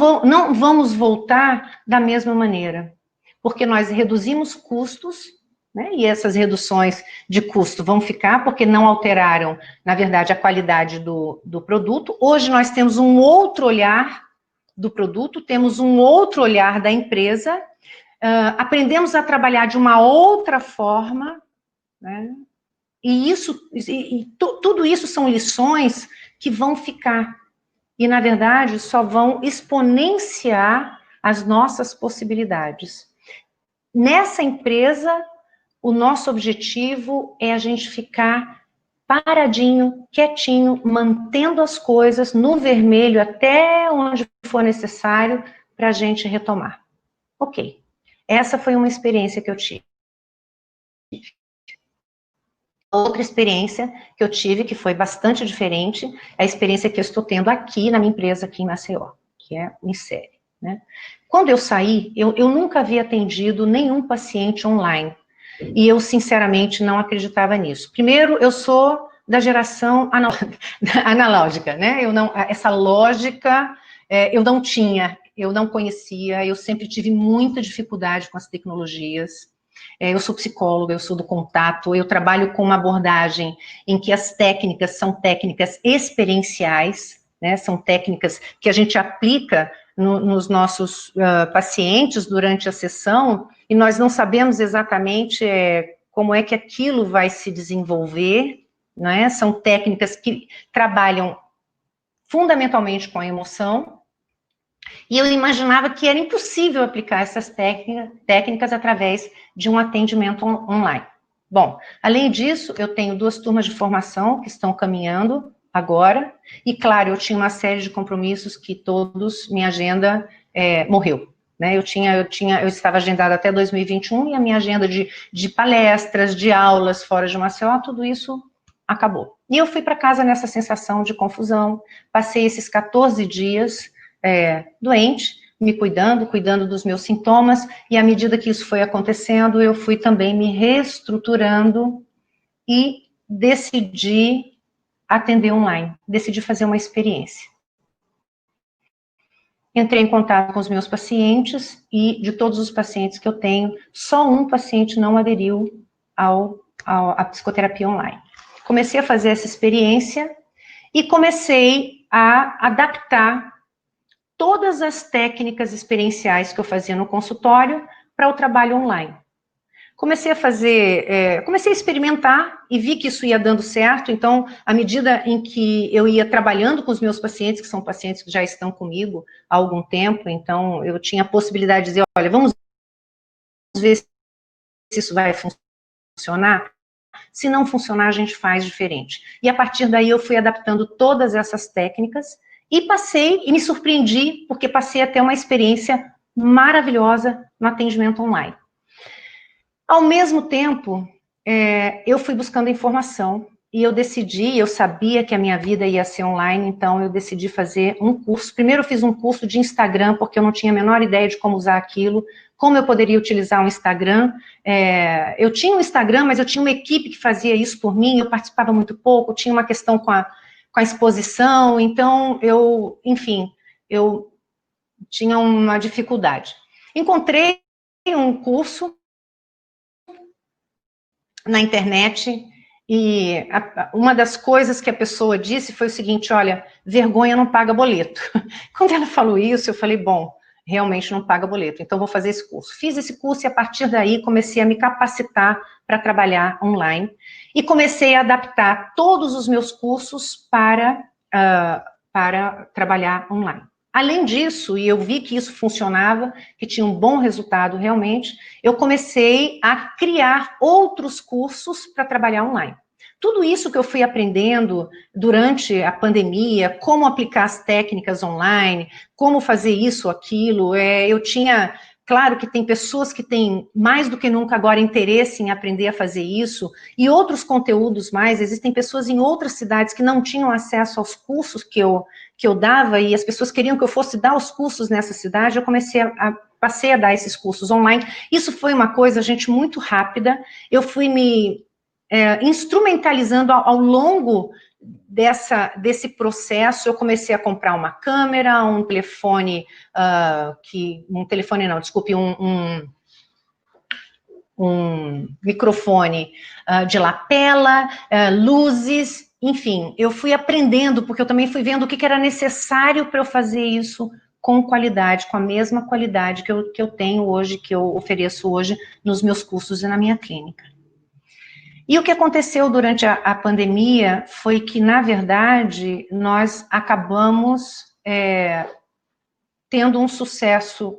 vamos voltar da mesma maneira, porque nós reduzimos custos, né? E essas reduções de custo vão ficar, porque não alteraram, na verdade, a qualidade do produto. Hoje nós temos um outro olhar do produto, temos um outro olhar da empresa, aprendemos a trabalhar de uma outra forma, né? E tudo isso são lições que vão ficar, e, na verdade, só vão exponenciar as nossas possibilidades. Nessa empresa, o nosso objetivo é a gente ficar paradinho, quietinho, mantendo as coisas no vermelho até onde for necessário para a gente retomar. Ok, essa foi uma experiência que eu tive. Outra experiência que eu tive, que foi bastante diferente, é a experiência que eu estou tendo aqui na minha empresa, aqui em Maceió, que é o Insere. Né? Quando eu saí, eu nunca havia atendido nenhum paciente online. E eu, sinceramente, não acreditava nisso. Primeiro, eu sou da geração analógica, né? Essa lógica eu não tinha, eu não conhecia, eu sempre tive muita dificuldade com as tecnologias. Eu sou psicóloga, eu sou do contato, eu trabalho com uma abordagem em que as técnicas são técnicas experienciais, né? São técnicas que a gente aplica nos nossos pacientes durante a sessão, e nós não sabemos exatamente como é que aquilo vai se desenvolver, né? São técnicas que trabalham fundamentalmente com a emoção, e eu imaginava que era impossível aplicar essas técnicas através de um atendimento online. Bom, além disso, eu tenho 2 turmas de formação que estão caminhando agora, e claro, eu tinha uma série de compromissos que todos, minha agenda morreu, né? Eu estava agendada até 2021 e a minha agenda de palestras, de aulas fora de Maceió, tudo isso acabou. E eu fui para casa nessa sensação de confusão, passei esses 14 dias doente, me cuidando dos meus sintomas, e à medida que isso foi acontecendo, eu fui também me reestruturando e decidi atender online, decidi fazer uma experiência. Entrei em contato com os meus pacientes e de todos os pacientes que eu tenho, só um paciente não aderiu à psicoterapia online. Comecei a fazer essa experiência e comecei a adaptar todas as técnicas experienciais que eu fazia no consultório para o trabalho online. Comecei a experimentar e vi que isso ia dando certo, então, à medida em que eu ia trabalhando com os meus pacientes, que são pacientes que já estão comigo há algum tempo, então eu tinha a possibilidade de dizer, olha, vamos ver se isso vai funcionar. Se não funcionar, a gente faz diferente. E a partir daí eu fui adaptando todas essas técnicas e me surpreendi, porque passei a ter uma experiência maravilhosa no atendimento online. Ao mesmo tempo, eu fui buscando informação e eu sabia que a minha vida ia ser online, então eu decidi fazer um curso. Primeiro eu fiz um curso de Instagram, porque eu não tinha a menor ideia de como usar aquilo, como eu poderia utilizar o Instagram. Eu tinha um Instagram, mas eu tinha uma equipe que fazia isso por mim, eu participava muito pouco, tinha uma questão com a exposição, então eu tinha uma dificuldade. Encontrei um curso na internet, e uma das coisas que a pessoa disse foi o seguinte, olha, vergonha não paga boleto. Quando ela falou isso, eu falei, bom, realmente não paga boleto, então vou fazer esse curso. Fiz esse curso e a partir daí comecei a me capacitar para trabalhar online, e comecei a adaptar todos os meus cursos para trabalhar online. Além disso, e eu vi que isso funcionava, que tinha um bom resultado realmente, eu comecei a criar outros cursos para trabalhar online. Tudo isso que eu fui aprendendo durante a pandemia, como aplicar as técnicas online, como fazer isso, aquilo, claro que tem pessoas que têm mais do que nunca agora interesse em aprender a fazer isso, e outros conteúdos mais, existem pessoas em outras cidades que não tinham acesso aos cursos que eu dava, e as pessoas queriam que eu fosse dar os cursos nessa cidade, eu passei a dar esses cursos online. Isso foi uma coisa, gente, muito rápida, eu fui me instrumentalizando ao longo desse processo. Eu comecei a comprar uma câmera, um telefone, um microfone de lapela, luzes, enfim, eu fui aprendendo, porque eu também fui vendo o que era necessário para eu fazer isso com qualidade, com a mesma qualidade que eu tenho hoje, que eu ofereço hoje nos meus cursos e na minha clínica. E o que aconteceu durante a pandemia foi que, na verdade, nós acabamos tendo um sucesso,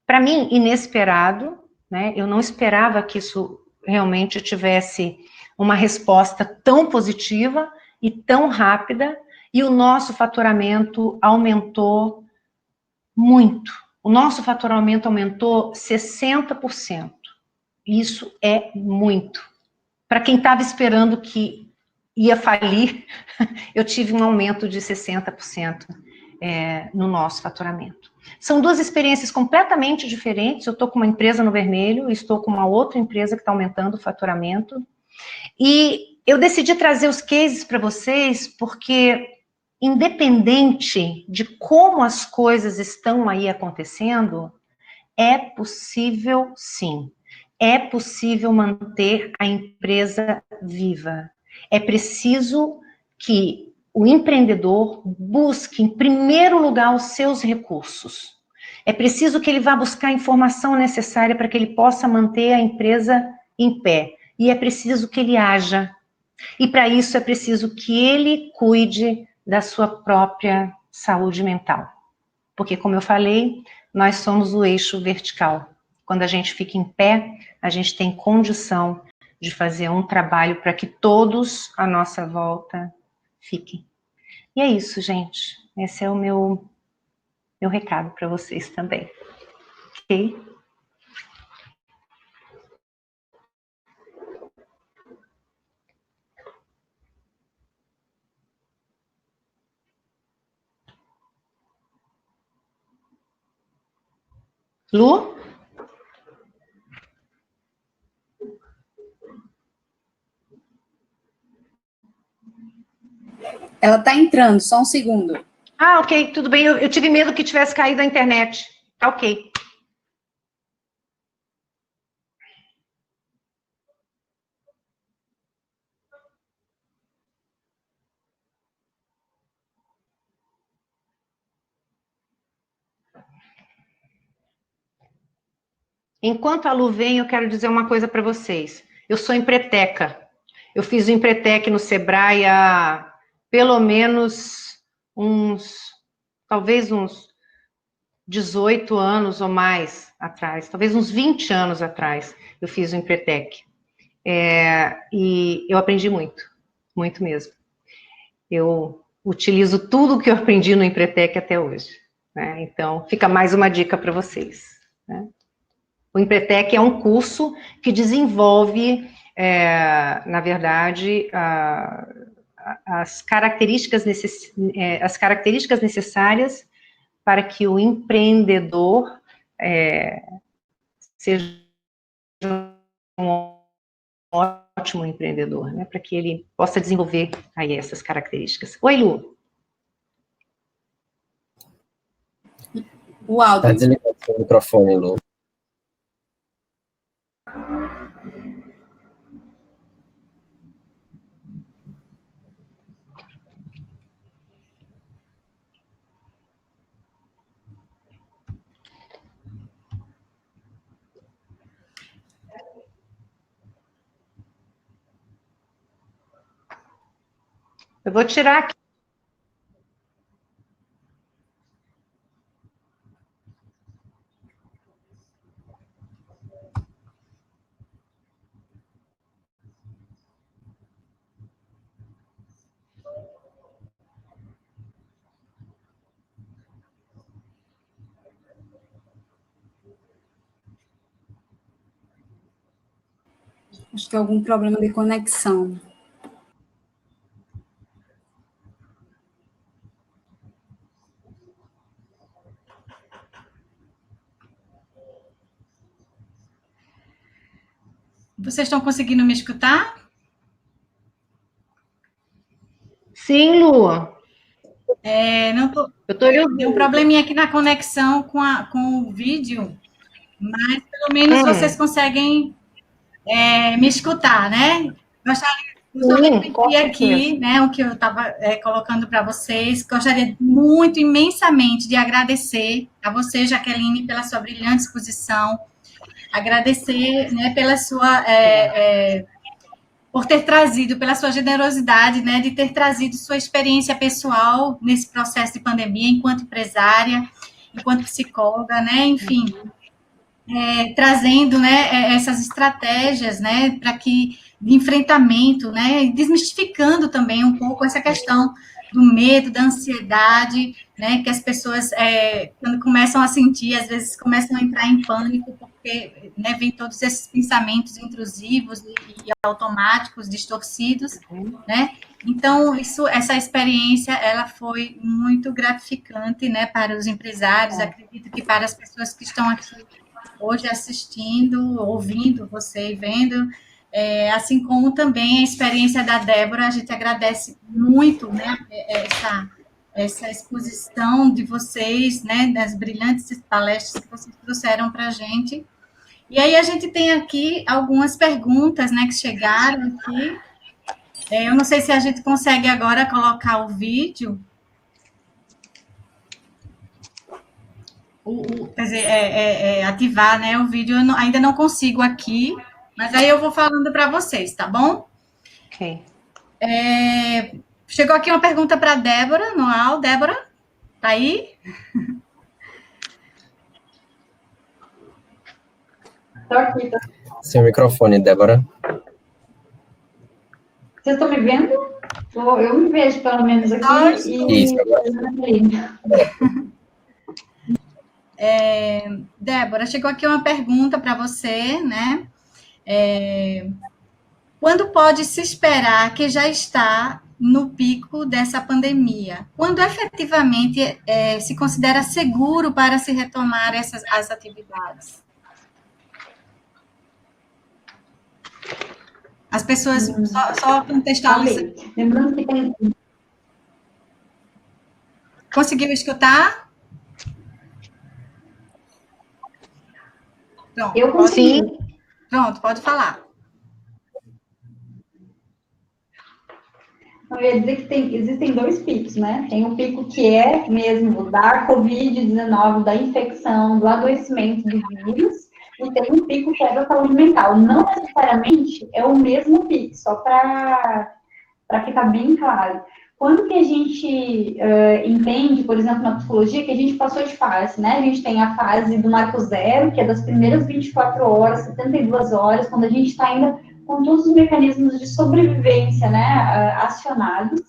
para mim, inesperado, né? Eu não esperava que isso realmente tivesse uma resposta tão positiva e tão rápida, e o nosso faturamento aumentou muito. O nosso faturamento aumentou 60%. Isso é muito. Para quem estava esperando que ia falir, eu tive um aumento de 60% no nosso faturamento. São duas experiências completamente diferentes. Eu estou com uma empresa no vermelho, estou com uma outra empresa que está aumentando o faturamento. E eu decidi trazer os cases para vocês porque, independente de como as coisas estão aí acontecendo, é possível, sim. É possível manter a empresa viva. É preciso que o empreendedor busque, em primeiro lugar, os seus recursos. É preciso que ele vá buscar a informação necessária para que ele possa manter a empresa em pé. E é preciso que ele haja. E para isso é preciso que ele cuide da sua própria saúde mental. Porque, como eu falei, nós somos o eixo vertical. Quando a gente fica em pé, a gente tem condição de fazer um trabalho para que todos à nossa volta fiquem E é isso, gente. Esse é o meu recado para vocês também. Ok? Lu? Ela está entrando, só um segundo. Ah, ok, tudo bem. Eu tive medo que tivesse caído a internet. Tá ok. Enquanto a Lu vem, eu quero dizer uma coisa para vocês. Eu sou empreteca. Eu fiz o Empretec no Sebrae há pelo menos talvez uns 18 anos ou mais atrás, talvez uns 20 anos atrás, eu fiz o Empretec. E eu aprendi muito, muito mesmo. Eu utilizo tudo que eu aprendi no Empretec até hoje, né? Então, fica mais uma dica para vocês, né? O Empretec é um curso que desenvolve, na verdade, as características necessárias para que o empreendedor seja um ótimo empreendedor, né? Para que ele possa desenvolver aí essas características. Oi, Lu. O áudio. Tá desligado o seu microfone, Lu. Eu vou tirar aqui. Acho que é algum problema de conexão. Vocês estão conseguindo me escutar? Sim, Lu. Não tô... Eu tô ouvindo. Tem um probleminha aqui na conexão com o vídeo, mas pelo menos vocês conseguem me escutar, né? Gostaria de repetir aqui, né, o que eu estava colocando para vocês. Gostaria muito, imensamente, de agradecer a você, Jaqueline, pela sua brilhante exposição, agradecer, né, pela sua por ter trazido, pela sua generosidade, né, de ter trazido sua experiência pessoal nesse processo de pandemia, enquanto empresária, enquanto psicóloga, né, enfim, trazendo, né, essas estratégias, né, para que de enfrentamento, né, e desmistificando também um pouco essa questão do medo, da ansiedade, né, que as pessoas, quando começam a sentir, às vezes começam a entrar em pânico, porque, né, vem todos esses pensamentos intrusivos e automáticos, distorcidos, né, então, essa experiência, ela foi muito gratificante, né, para os empresários, acredito que para as pessoas que estão aqui hoje assistindo, ouvindo você e vendo, assim como também a experiência da Débora, a gente agradece muito, né, essa exposição de vocês, né, das brilhantes palestras que vocês trouxeram para a gente. E aí a gente tem aqui algumas perguntas, né, que chegaram aqui. Eu não sei se a gente consegue agora colocar o vídeo. Quer dizer, ativar, né, o vídeo, eu ainda não consigo aqui, mas aí eu vou falando para vocês, tá bom? Ok. Chegou aqui uma pergunta para a Débora, Noal. Débora, tá aí? Estou aqui. Seu microfone, Débora. Vocês estão me vendo? Eu me vejo, pelo menos, aqui. Isso, Débora, chegou aqui uma pergunta para você, né? Quando pode se esperar que já está no pico dessa pandemia? Quando efetivamente se considera seguro para se retomar as atividades? As pessoas, só contextualizando. Lembrando que tem... Conseguiu escutar? Pronto, Eu consegui. Pronto, pode falar. Eu ia dizer que existem dois picos, né? Tem um pico que é mesmo da Covid-19, da infecção, do adoecimento do vírus, e tem um pico que é da saúde mental. Não necessariamente é o mesmo pico, só para ficar bem claro. Quando que a gente entende, por exemplo, na psicologia, que a gente passou de fase, né? A gente tem a fase do marco zero, que é das primeiras 24 horas, 72 horas, quando a gente está ainda com todos os mecanismos de sobrevivência, né, acionados.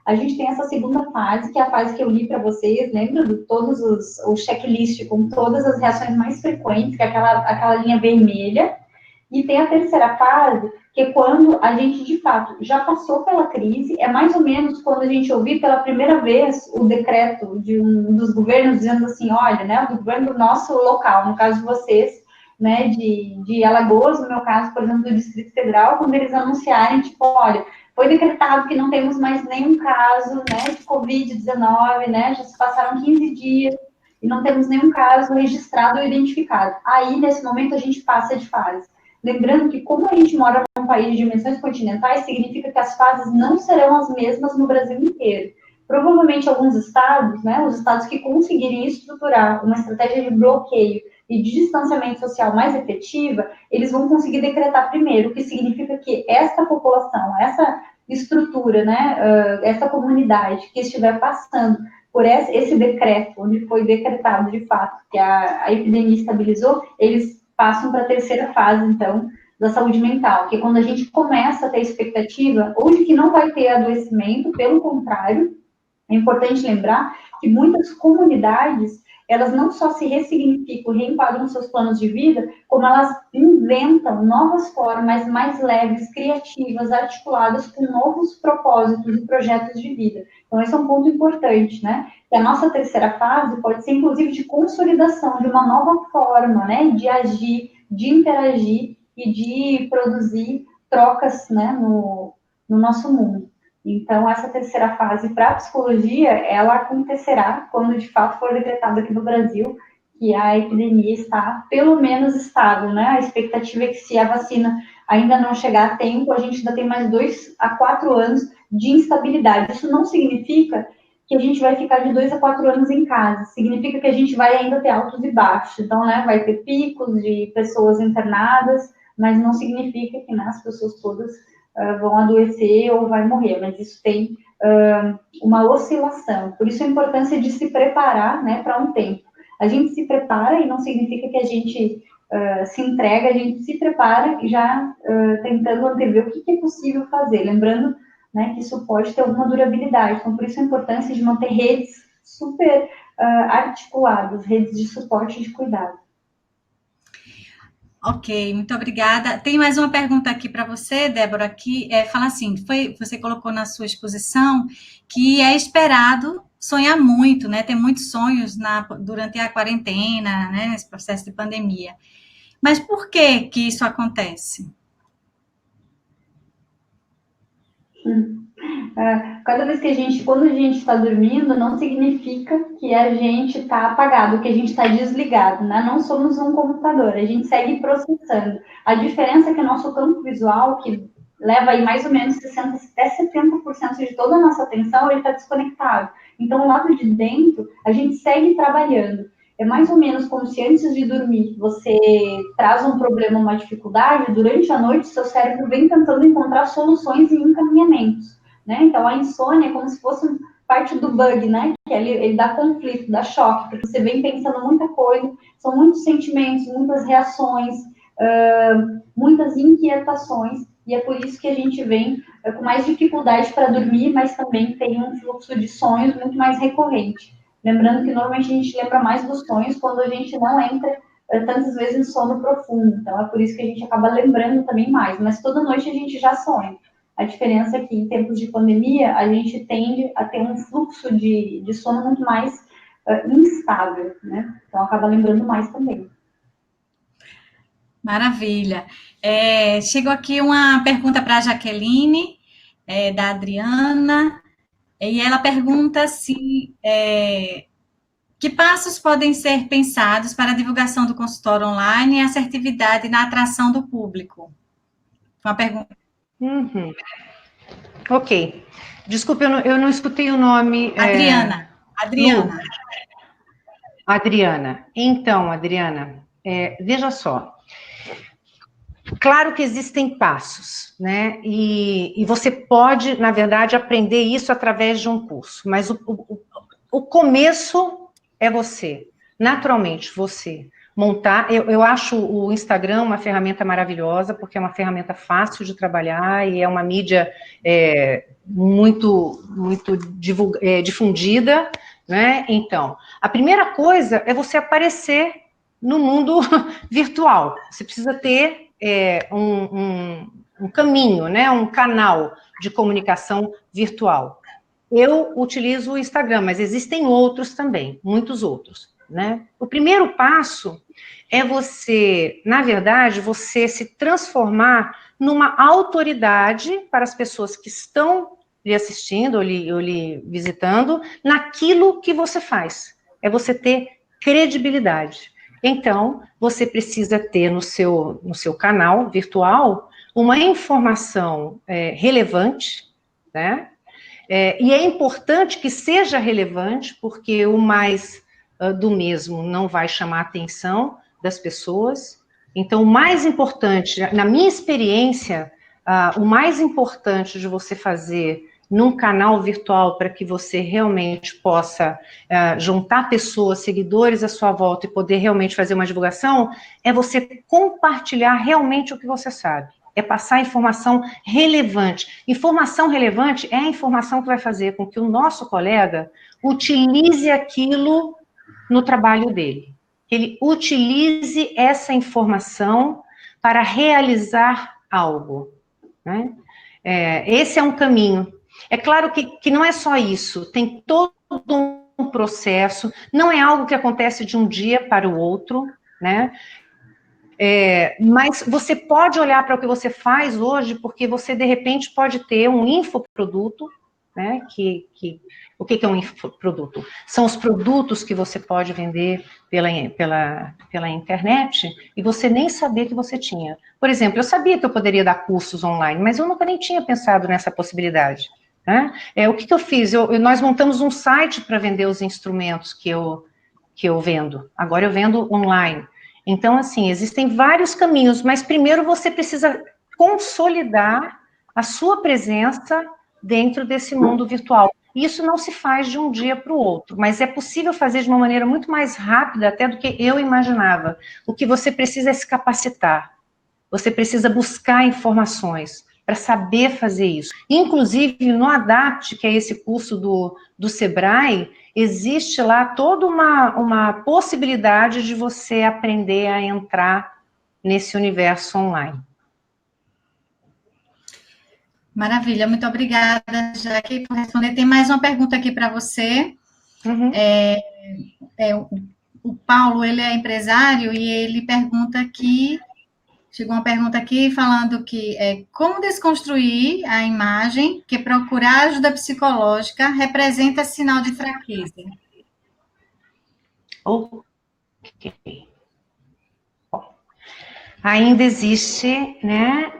A gente tem essa segunda fase, que é a fase que eu li para vocês, lembra de todos o checklist com todas as reações mais frequentes, que é aquela linha vermelha. E tem a terceira fase, que é quando a gente, de fato, já passou pela crise, é mais ou menos quando a gente ouvir pela primeira vez o decreto de um dos governos dizendo assim, olha, né, o governo do nosso local, no caso de vocês, né, de Alagoas, no meu caso, por exemplo, do Distrito Federal, quando eles anunciarem, tipo, olha, foi decretado que não temos mais nenhum caso, né, de Covid-19, né, já se passaram 15 dias e não temos nenhum caso registrado ou identificado. Aí, nesse momento, a gente passa de fase. Lembrando que, como a gente mora num país de dimensões continentais, significa que as fases não serão as mesmas no Brasil inteiro. Provavelmente, alguns estados, né, os estados que conseguirem estruturar uma estratégia de bloqueio e de distanciamento social mais efetiva, eles vão conseguir decretar primeiro, o que significa que essa população, essa estrutura, né, essa comunidade que estiver passando por esse decreto, onde foi decretado de fato que a epidemia estabilizou, eles passam para a terceira fase, então, da saúde mental, que é quando a gente começa a ter expectativa, ou de que não vai ter adoecimento, pelo contrário, é importante lembrar que muitas comunidades, elas não só se ressignificam, reenquadram seus planos de vida, como elas inventam novas formas mais leves, criativas, articuladas com novos propósitos e projetos de vida. Então, esse é um ponto importante, né? Que a nossa terceira fase pode ser, inclusive, de consolidação de uma nova forma, né? De agir, de interagir e de produzir trocas, né? No nosso mundo. Então, essa terceira fase para a psicologia, ela acontecerá quando, de fato, for decretado aqui no Brasil que a epidemia está, pelo menos, estável, né? A expectativa é que, se a vacina ainda não chegar a tempo, a gente ainda tem mais 2 a 4 anos de instabilidade. Isso não significa que a gente vai ficar de 2 a 4 anos em casa. Significa que a gente vai ainda ter altos e baixos. Então, né, vai ter picos de pessoas internadas, mas não significa que, né, as pessoas todas vão adoecer ou vai morrer, mas isso tem uma oscilação. Por isso a importância de se preparar, né, para um tempo. A gente se prepara e não significa que a gente se entrega, a gente se prepara já tentando antever o que é possível fazer, lembrando, né, que isso pode ter alguma durabilidade. Então, por isso a importância de manter redes super articuladas, redes de suporte e de cuidado. Ok, muito obrigada. Tem mais uma pergunta aqui para você, Débora, que fala assim, você colocou na sua exposição que é esperado sonhar muito, né? Ter muitos sonhos durante a quarentena, né? Nesse processo de pandemia. Mas por que isso acontece? Cada vez que quando a gente está dormindo, não significa que a gente está apagado, que a gente está desligado, né? Não somos um computador, a gente segue processando. A diferença é que o nosso campo visual, que leva aí mais ou menos 60% até 70% de toda a nossa atenção, ele está desconectado. Então, o lado de dentro, a gente segue trabalhando. É mais ou menos como se antes de dormir, você traz um problema, uma dificuldade, durante a noite, seu cérebro vem tentando encontrar soluções e encaminhamentos. Né? Então, a insônia é como se fosse parte do bug, né? Que ele dá conflito, dá choque, porque você vem pensando muita coisa, são muitos sentimentos, muitas reações, muitas inquietações, e é por isso que a gente vem com mais dificuldade para dormir, mas também tem um fluxo de sonhos muito mais recorrente. Lembrando que normalmente a gente lembra mais dos sonhos quando a gente não entra tantas vezes em sono profundo, então é por isso que a gente acaba lembrando também mais, mas toda noite a gente já sonha. A diferença é que em tempos de pandemia a gente tende a ter um fluxo de sono muito mais instável, né? Então acaba lembrando mais também. Maravilha. Chegou aqui uma pergunta para a Jaqueline, da Adriana, e ela pergunta se que passos podem ser pensados para a divulgação do consultório online e assertividade na atração do público? Uma pergunta. Uhum. Ok. Desculpe, eu não escutei o nome. Adriana. Adriana. Adriana. Então, Adriana, veja só. Claro que existem passos, né? E você pode, na verdade, aprender isso através de um curso, mas o começo é você, naturalmente, você montar. Eu acho o Instagram uma ferramenta maravilhosa, porque é uma ferramenta fácil de trabalhar e é uma mídia muito difundida, né? Então, a primeira coisa é você aparecer no mundo virtual. Você precisa ter um caminho, né? Um canal de comunicação virtual. Eu utilizo o Instagram, mas existem outros também, muitos outros, né? O primeiro passo é você, na verdade, você se transformar numa autoridade para as pessoas que estão lhe assistindo ou lhe visitando, naquilo que você faz. É você ter credibilidade. Então, você precisa ter no seu canal virtual uma informação relevante, né? E é importante que seja relevante, porque o mais do mesmo não vai chamar a atenção das pessoas. Então, o mais importante, na minha experiência, o mais importante de você fazer num canal virtual para que você realmente possa juntar pessoas, seguidores à sua volta e poder realmente fazer uma divulgação, é você compartilhar realmente o que você sabe. É passar informação relevante. Informação relevante é a informação que vai fazer com que o nosso colega utilize aquilo no trabalho dele. Que ele utilize essa informação para realizar algo, né? Esse é um caminho. É claro que não é só isso, tem todo um processo, não é algo que acontece de um dia para o outro, né? Mas você pode olhar para o que você faz hoje, porque você, de repente, pode ter um infoproduto, né? O que é um infoproduto? São os produtos que você pode vender pela internet e você nem sabia que você tinha. Por exemplo, eu sabia que eu poderia dar cursos online, mas eu nunca nem tinha pensado nessa possibilidade, né? O que eu fiz? Nós montamos um site para vender os instrumentos que eu vendo. Agora eu vendo online. Então, assim, existem vários caminhos, mas primeiro você precisa consolidar a sua presença dentro desse mundo virtual. Isso não se faz de um dia para o outro, mas é possível fazer de uma maneira muito mais rápida até do que eu imaginava. O que você precisa é se capacitar. Você precisa buscar informações para saber fazer isso. Inclusive, no ADAPT, que é esse curso do Sebrae, existe lá toda uma possibilidade de você aprender a entrar nesse universo online. Maravilha, muito obrigada, Jaque, por responder. Tem mais uma pergunta aqui para você. Uhum. O Paulo, ele é empresário e ele pergunta aqui, chegou uma pergunta aqui falando que como desconstruir a imagem que procurar ajuda psicológica representa sinal de fraqueza? Ok. Ainda existe, né,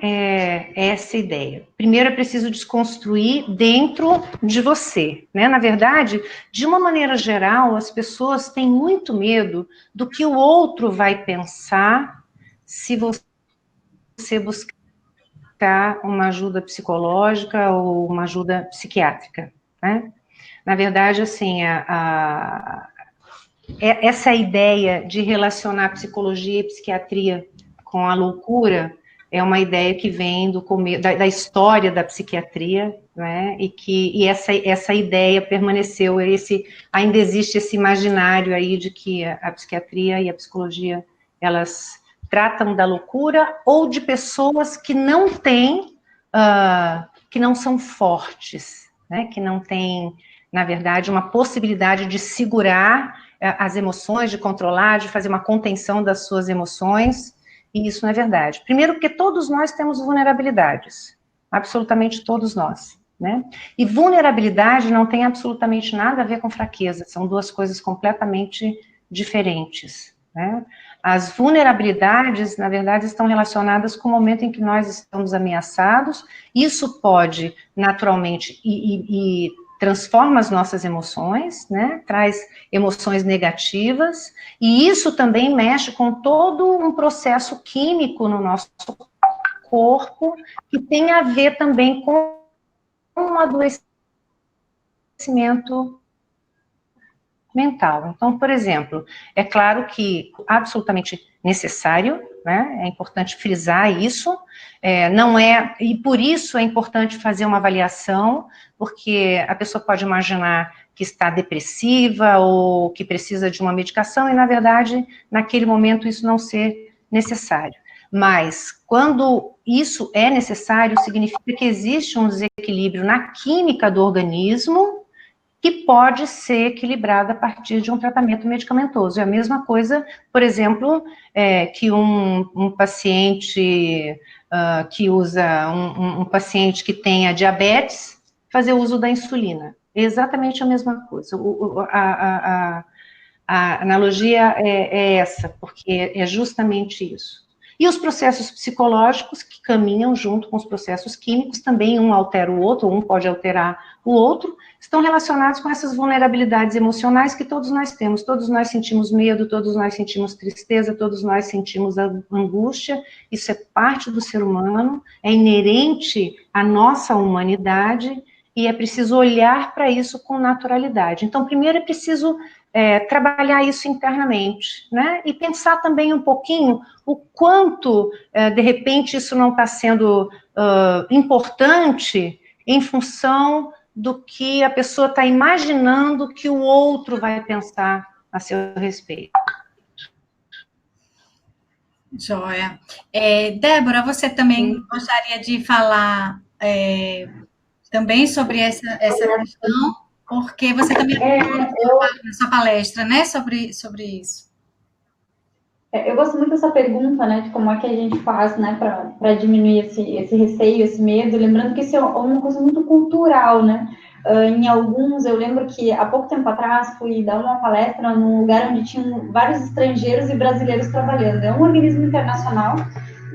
essa ideia. Primeiro é preciso desconstruir dentro de você, né? Na verdade, de uma maneira geral, as pessoas têm muito medo do que o outro vai pensar se você buscar uma ajuda psicológica ou uma ajuda psiquiátrica, né? Na verdade, assim, essa ideia de relacionar psicologia e psiquiatria com a loucura é uma ideia que vem da história da psiquiatria, né, e essa ideia permaneceu, ainda existe esse imaginário aí de que a psiquiatria e a psicologia, elas tratam da loucura ou de pessoas que não têm, que não são fortes, né, que não têm, na verdade, uma possibilidade de segurar as emoções, de controlar, de fazer uma contenção das suas emoções, e isso não é verdade. Primeiro, porque todos nós temos vulnerabilidades, absolutamente todos nós, né? E vulnerabilidade não tem absolutamente nada a ver com fraqueza, são duas coisas completamente diferentes, né? As vulnerabilidades, na verdade, estão relacionadas com o momento em que nós estamos ameaçados. Isso pode, naturalmente, e transforma as nossas emoções, né? Traz emoções negativas, e isso também mexe com todo um processo químico no nosso corpo, que tem a ver também com um adoecimento mental. Então, por exemplo, é claro que absolutamente necessário, né? É importante frisar isso, não é, e por isso é importante fazer uma avaliação, porque a pessoa pode imaginar que está depressiva ou que precisa de uma medicação, e na verdade, naquele momento, isso não ser necessário. Mas, quando isso é necessário, significa que existe um desequilíbrio na química do organismo, que pode ser equilibrada a partir de um tratamento medicamentoso. É a mesma coisa, por exemplo, que um paciente que usa, um paciente que tenha diabetes, fazer uso da insulina. É exatamente a mesma coisa. A analogia é essa, porque é justamente isso. E os processos psicológicos que caminham junto com os processos químicos, também um altera o outro, um pode alterar o outro, estão relacionados com essas vulnerabilidades emocionais que todos nós temos. Todos nós sentimos medo, todos nós sentimos tristeza, todos nós sentimos angústia. Isso é parte do ser humano, é inerente à nossa humanidade, e é preciso olhar para isso com naturalidade. Então, primeiro é preciso trabalhar isso internamente, né? E pensar também um pouquinho o quanto, de repente, isso não está sendo importante em função do que a pessoa está imaginando que o outro vai pensar a seu respeito. Joia. Débora, você também gostaria de falar também sobre essa questão? Porque você também na sua palestra, né, sobre isso. Eu gosto muito dessa pergunta, né, de como é que a gente faz, né, para diminuir esse receio, esse medo, lembrando que isso é uma coisa muito cultural, né, em alguns, eu lembro que há pouco tempo atrás fui dar uma palestra num lugar onde tinham vários estrangeiros e brasileiros trabalhando, é um organismo internacional,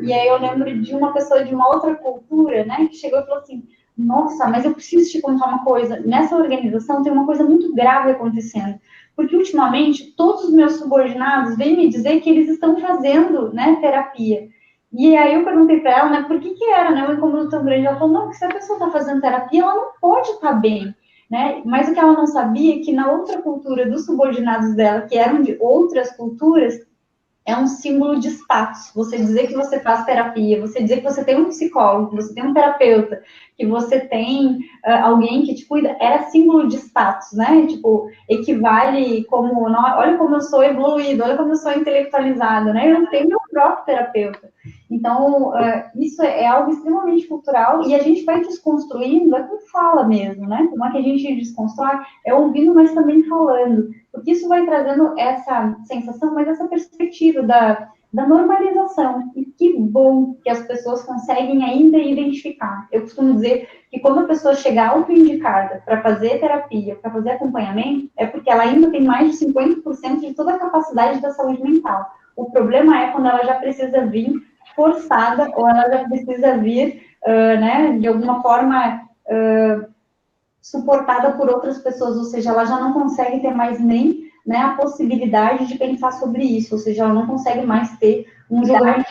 e aí eu lembro de uma pessoa de uma outra cultura, né, que chegou e falou assim: nossa, mas eu preciso te contar uma coisa, nessa organização tem uma coisa muito grave acontecendo, porque ultimamente todos os meus subordinados vêm me dizer que eles estão fazendo, né, terapia. E aí eu perguntei para ela, né, por que era, né, um incômodo tão grande? Ela falou, não, que se a pessoa está fazendo terapia, ela não pode estar bem, né? Mas o que ela não sabia é que na outra cultura dos subordinados dela, que eram de outras culturas, é um símbolo de status. Você dizer que você faz terapia, você dizer que você tem um psicólogo, que você tem um terapeuta, que você tem alguém que te cuida, era símbolo de status, né? Tipo, equivale como, olha como eu sou evoluído, olha como eu sou intelectualizada, né? Eu não tenho meu próprio terapeuta. Então, isso é algo extremamente cultural e a gente vai desconstruindo, é com fala mesmo, né? Como é que a gente desconstrói? É ouvindo, mas também falando. Porque isso vai trazendo essa sensação, mas essa perspectiva da normalização. E que bom que as pessoas conseguem ainda identificar. Eu costumo dizer que quando a pessoa chega autoindicada para fazer terapia, para fazer acompanhamento, é porque ela ainda tem mais de 50% de toda a capacidade da saúde mental. O problema é quando ela já precisa vir forçada, ou ela já precisa vir, né, de alguma forma, suportada por outras pessoas, ou seja, ela já não consegue ter mais nem, né, a possibilidade de pensar sobre isso, ou seja, ela não consegue mais ter um julgamento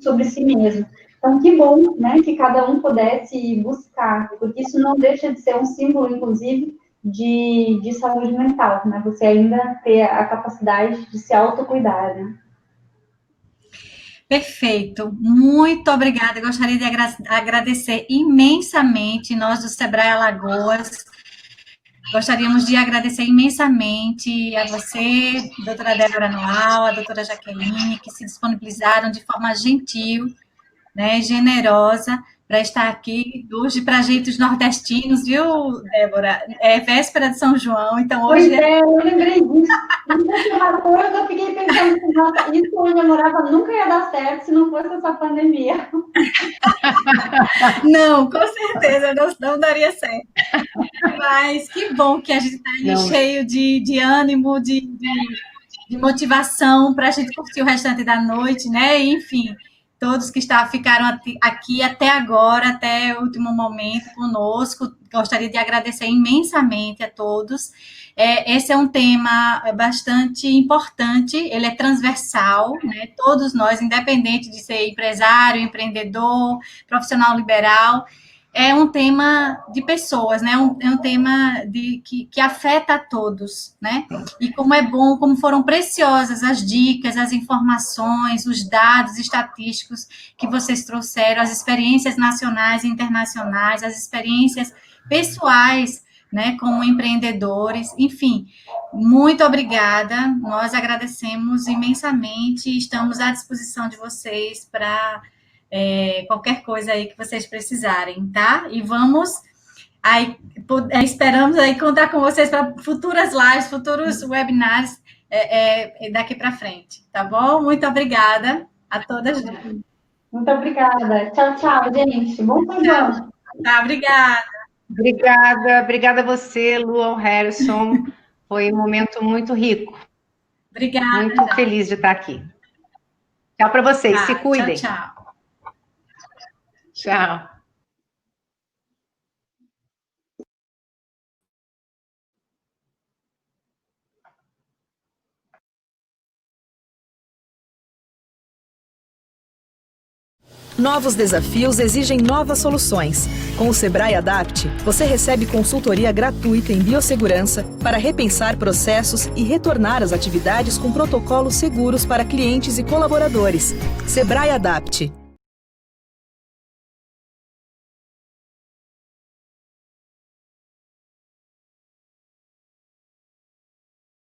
sobre si mesma. Então, que bom, né, que cada um pudesse buscar, porque isso não deixa de ser um símbolo, inclusive, de saúde mental, né, você ainda ter a capacidade de se autocuidar, né? Perfeito, muito obrigada. Eu gostaria de agradecer imensamente, nós do Sebrae Alagoas, gostaríamos de agradecer imensamente a você, doutora Débora Noal, a doutora Jaqueline, que se disponibilizaram de forma gentil, né, generosa, para estar aqui hoje para jeitos nordestinos, viu, Débora? É véspera de São João, então hoje... Pois é, eu lembrei disso. Uma coisa, eu fiquei pensando, nossa, isso onde eu morava nunca ia dar certo se não fosse essa pandemia. Não, com certeza, não daria certo. Mas que bom que a gente está aí cheio de ânimo, de motivação para a gente curtir o restante da noite, né? Enfim, todos que ficaram aqui até agora, até o último momento conosco, gostaria de agradecer imensamente a todos. Esse é um tema bastante importante, ele é transversal, né? Todos nós, independente de ser empresário, empreendedor, profissional liberal, é um tema de pessoas, né? É um tema que afeta a todos, né? E como é bom, como foram preciosas as dicas, as informações, os dados estatísticos que vocês trouxeram, as experiências nacionais e internacionais, as experiências pessoais, né? Como empreendedores, enfim, muito obrigada. Nós agradecemos imensamente e estamos à disposição de vocês para qualquer coisa aí que vocês precisarem, tá? E vamos aí, esperamos aí contar com vocês para futuras lives, futuros webinars daqui para frente, tá bom? Muito obrigada a todas. Muito obrigada. Tchau, tchau, gente. Bom dia. Tá, obrigada. Obrigada a você, Lu, Harrison. Foi um momento muito rico. Obrigada. Muito feliz de estar aqui. Tchau para vocês, se cuidem. Tchau. Tchau. Novos desafios exigem novas soluções. Com o Sebrae Adapt, você recebe consultoria gratuita em biossegurança para repensar processos e retornar às atividades com protocolos seguros para clientes e colaboradores. Sebrae Adapt.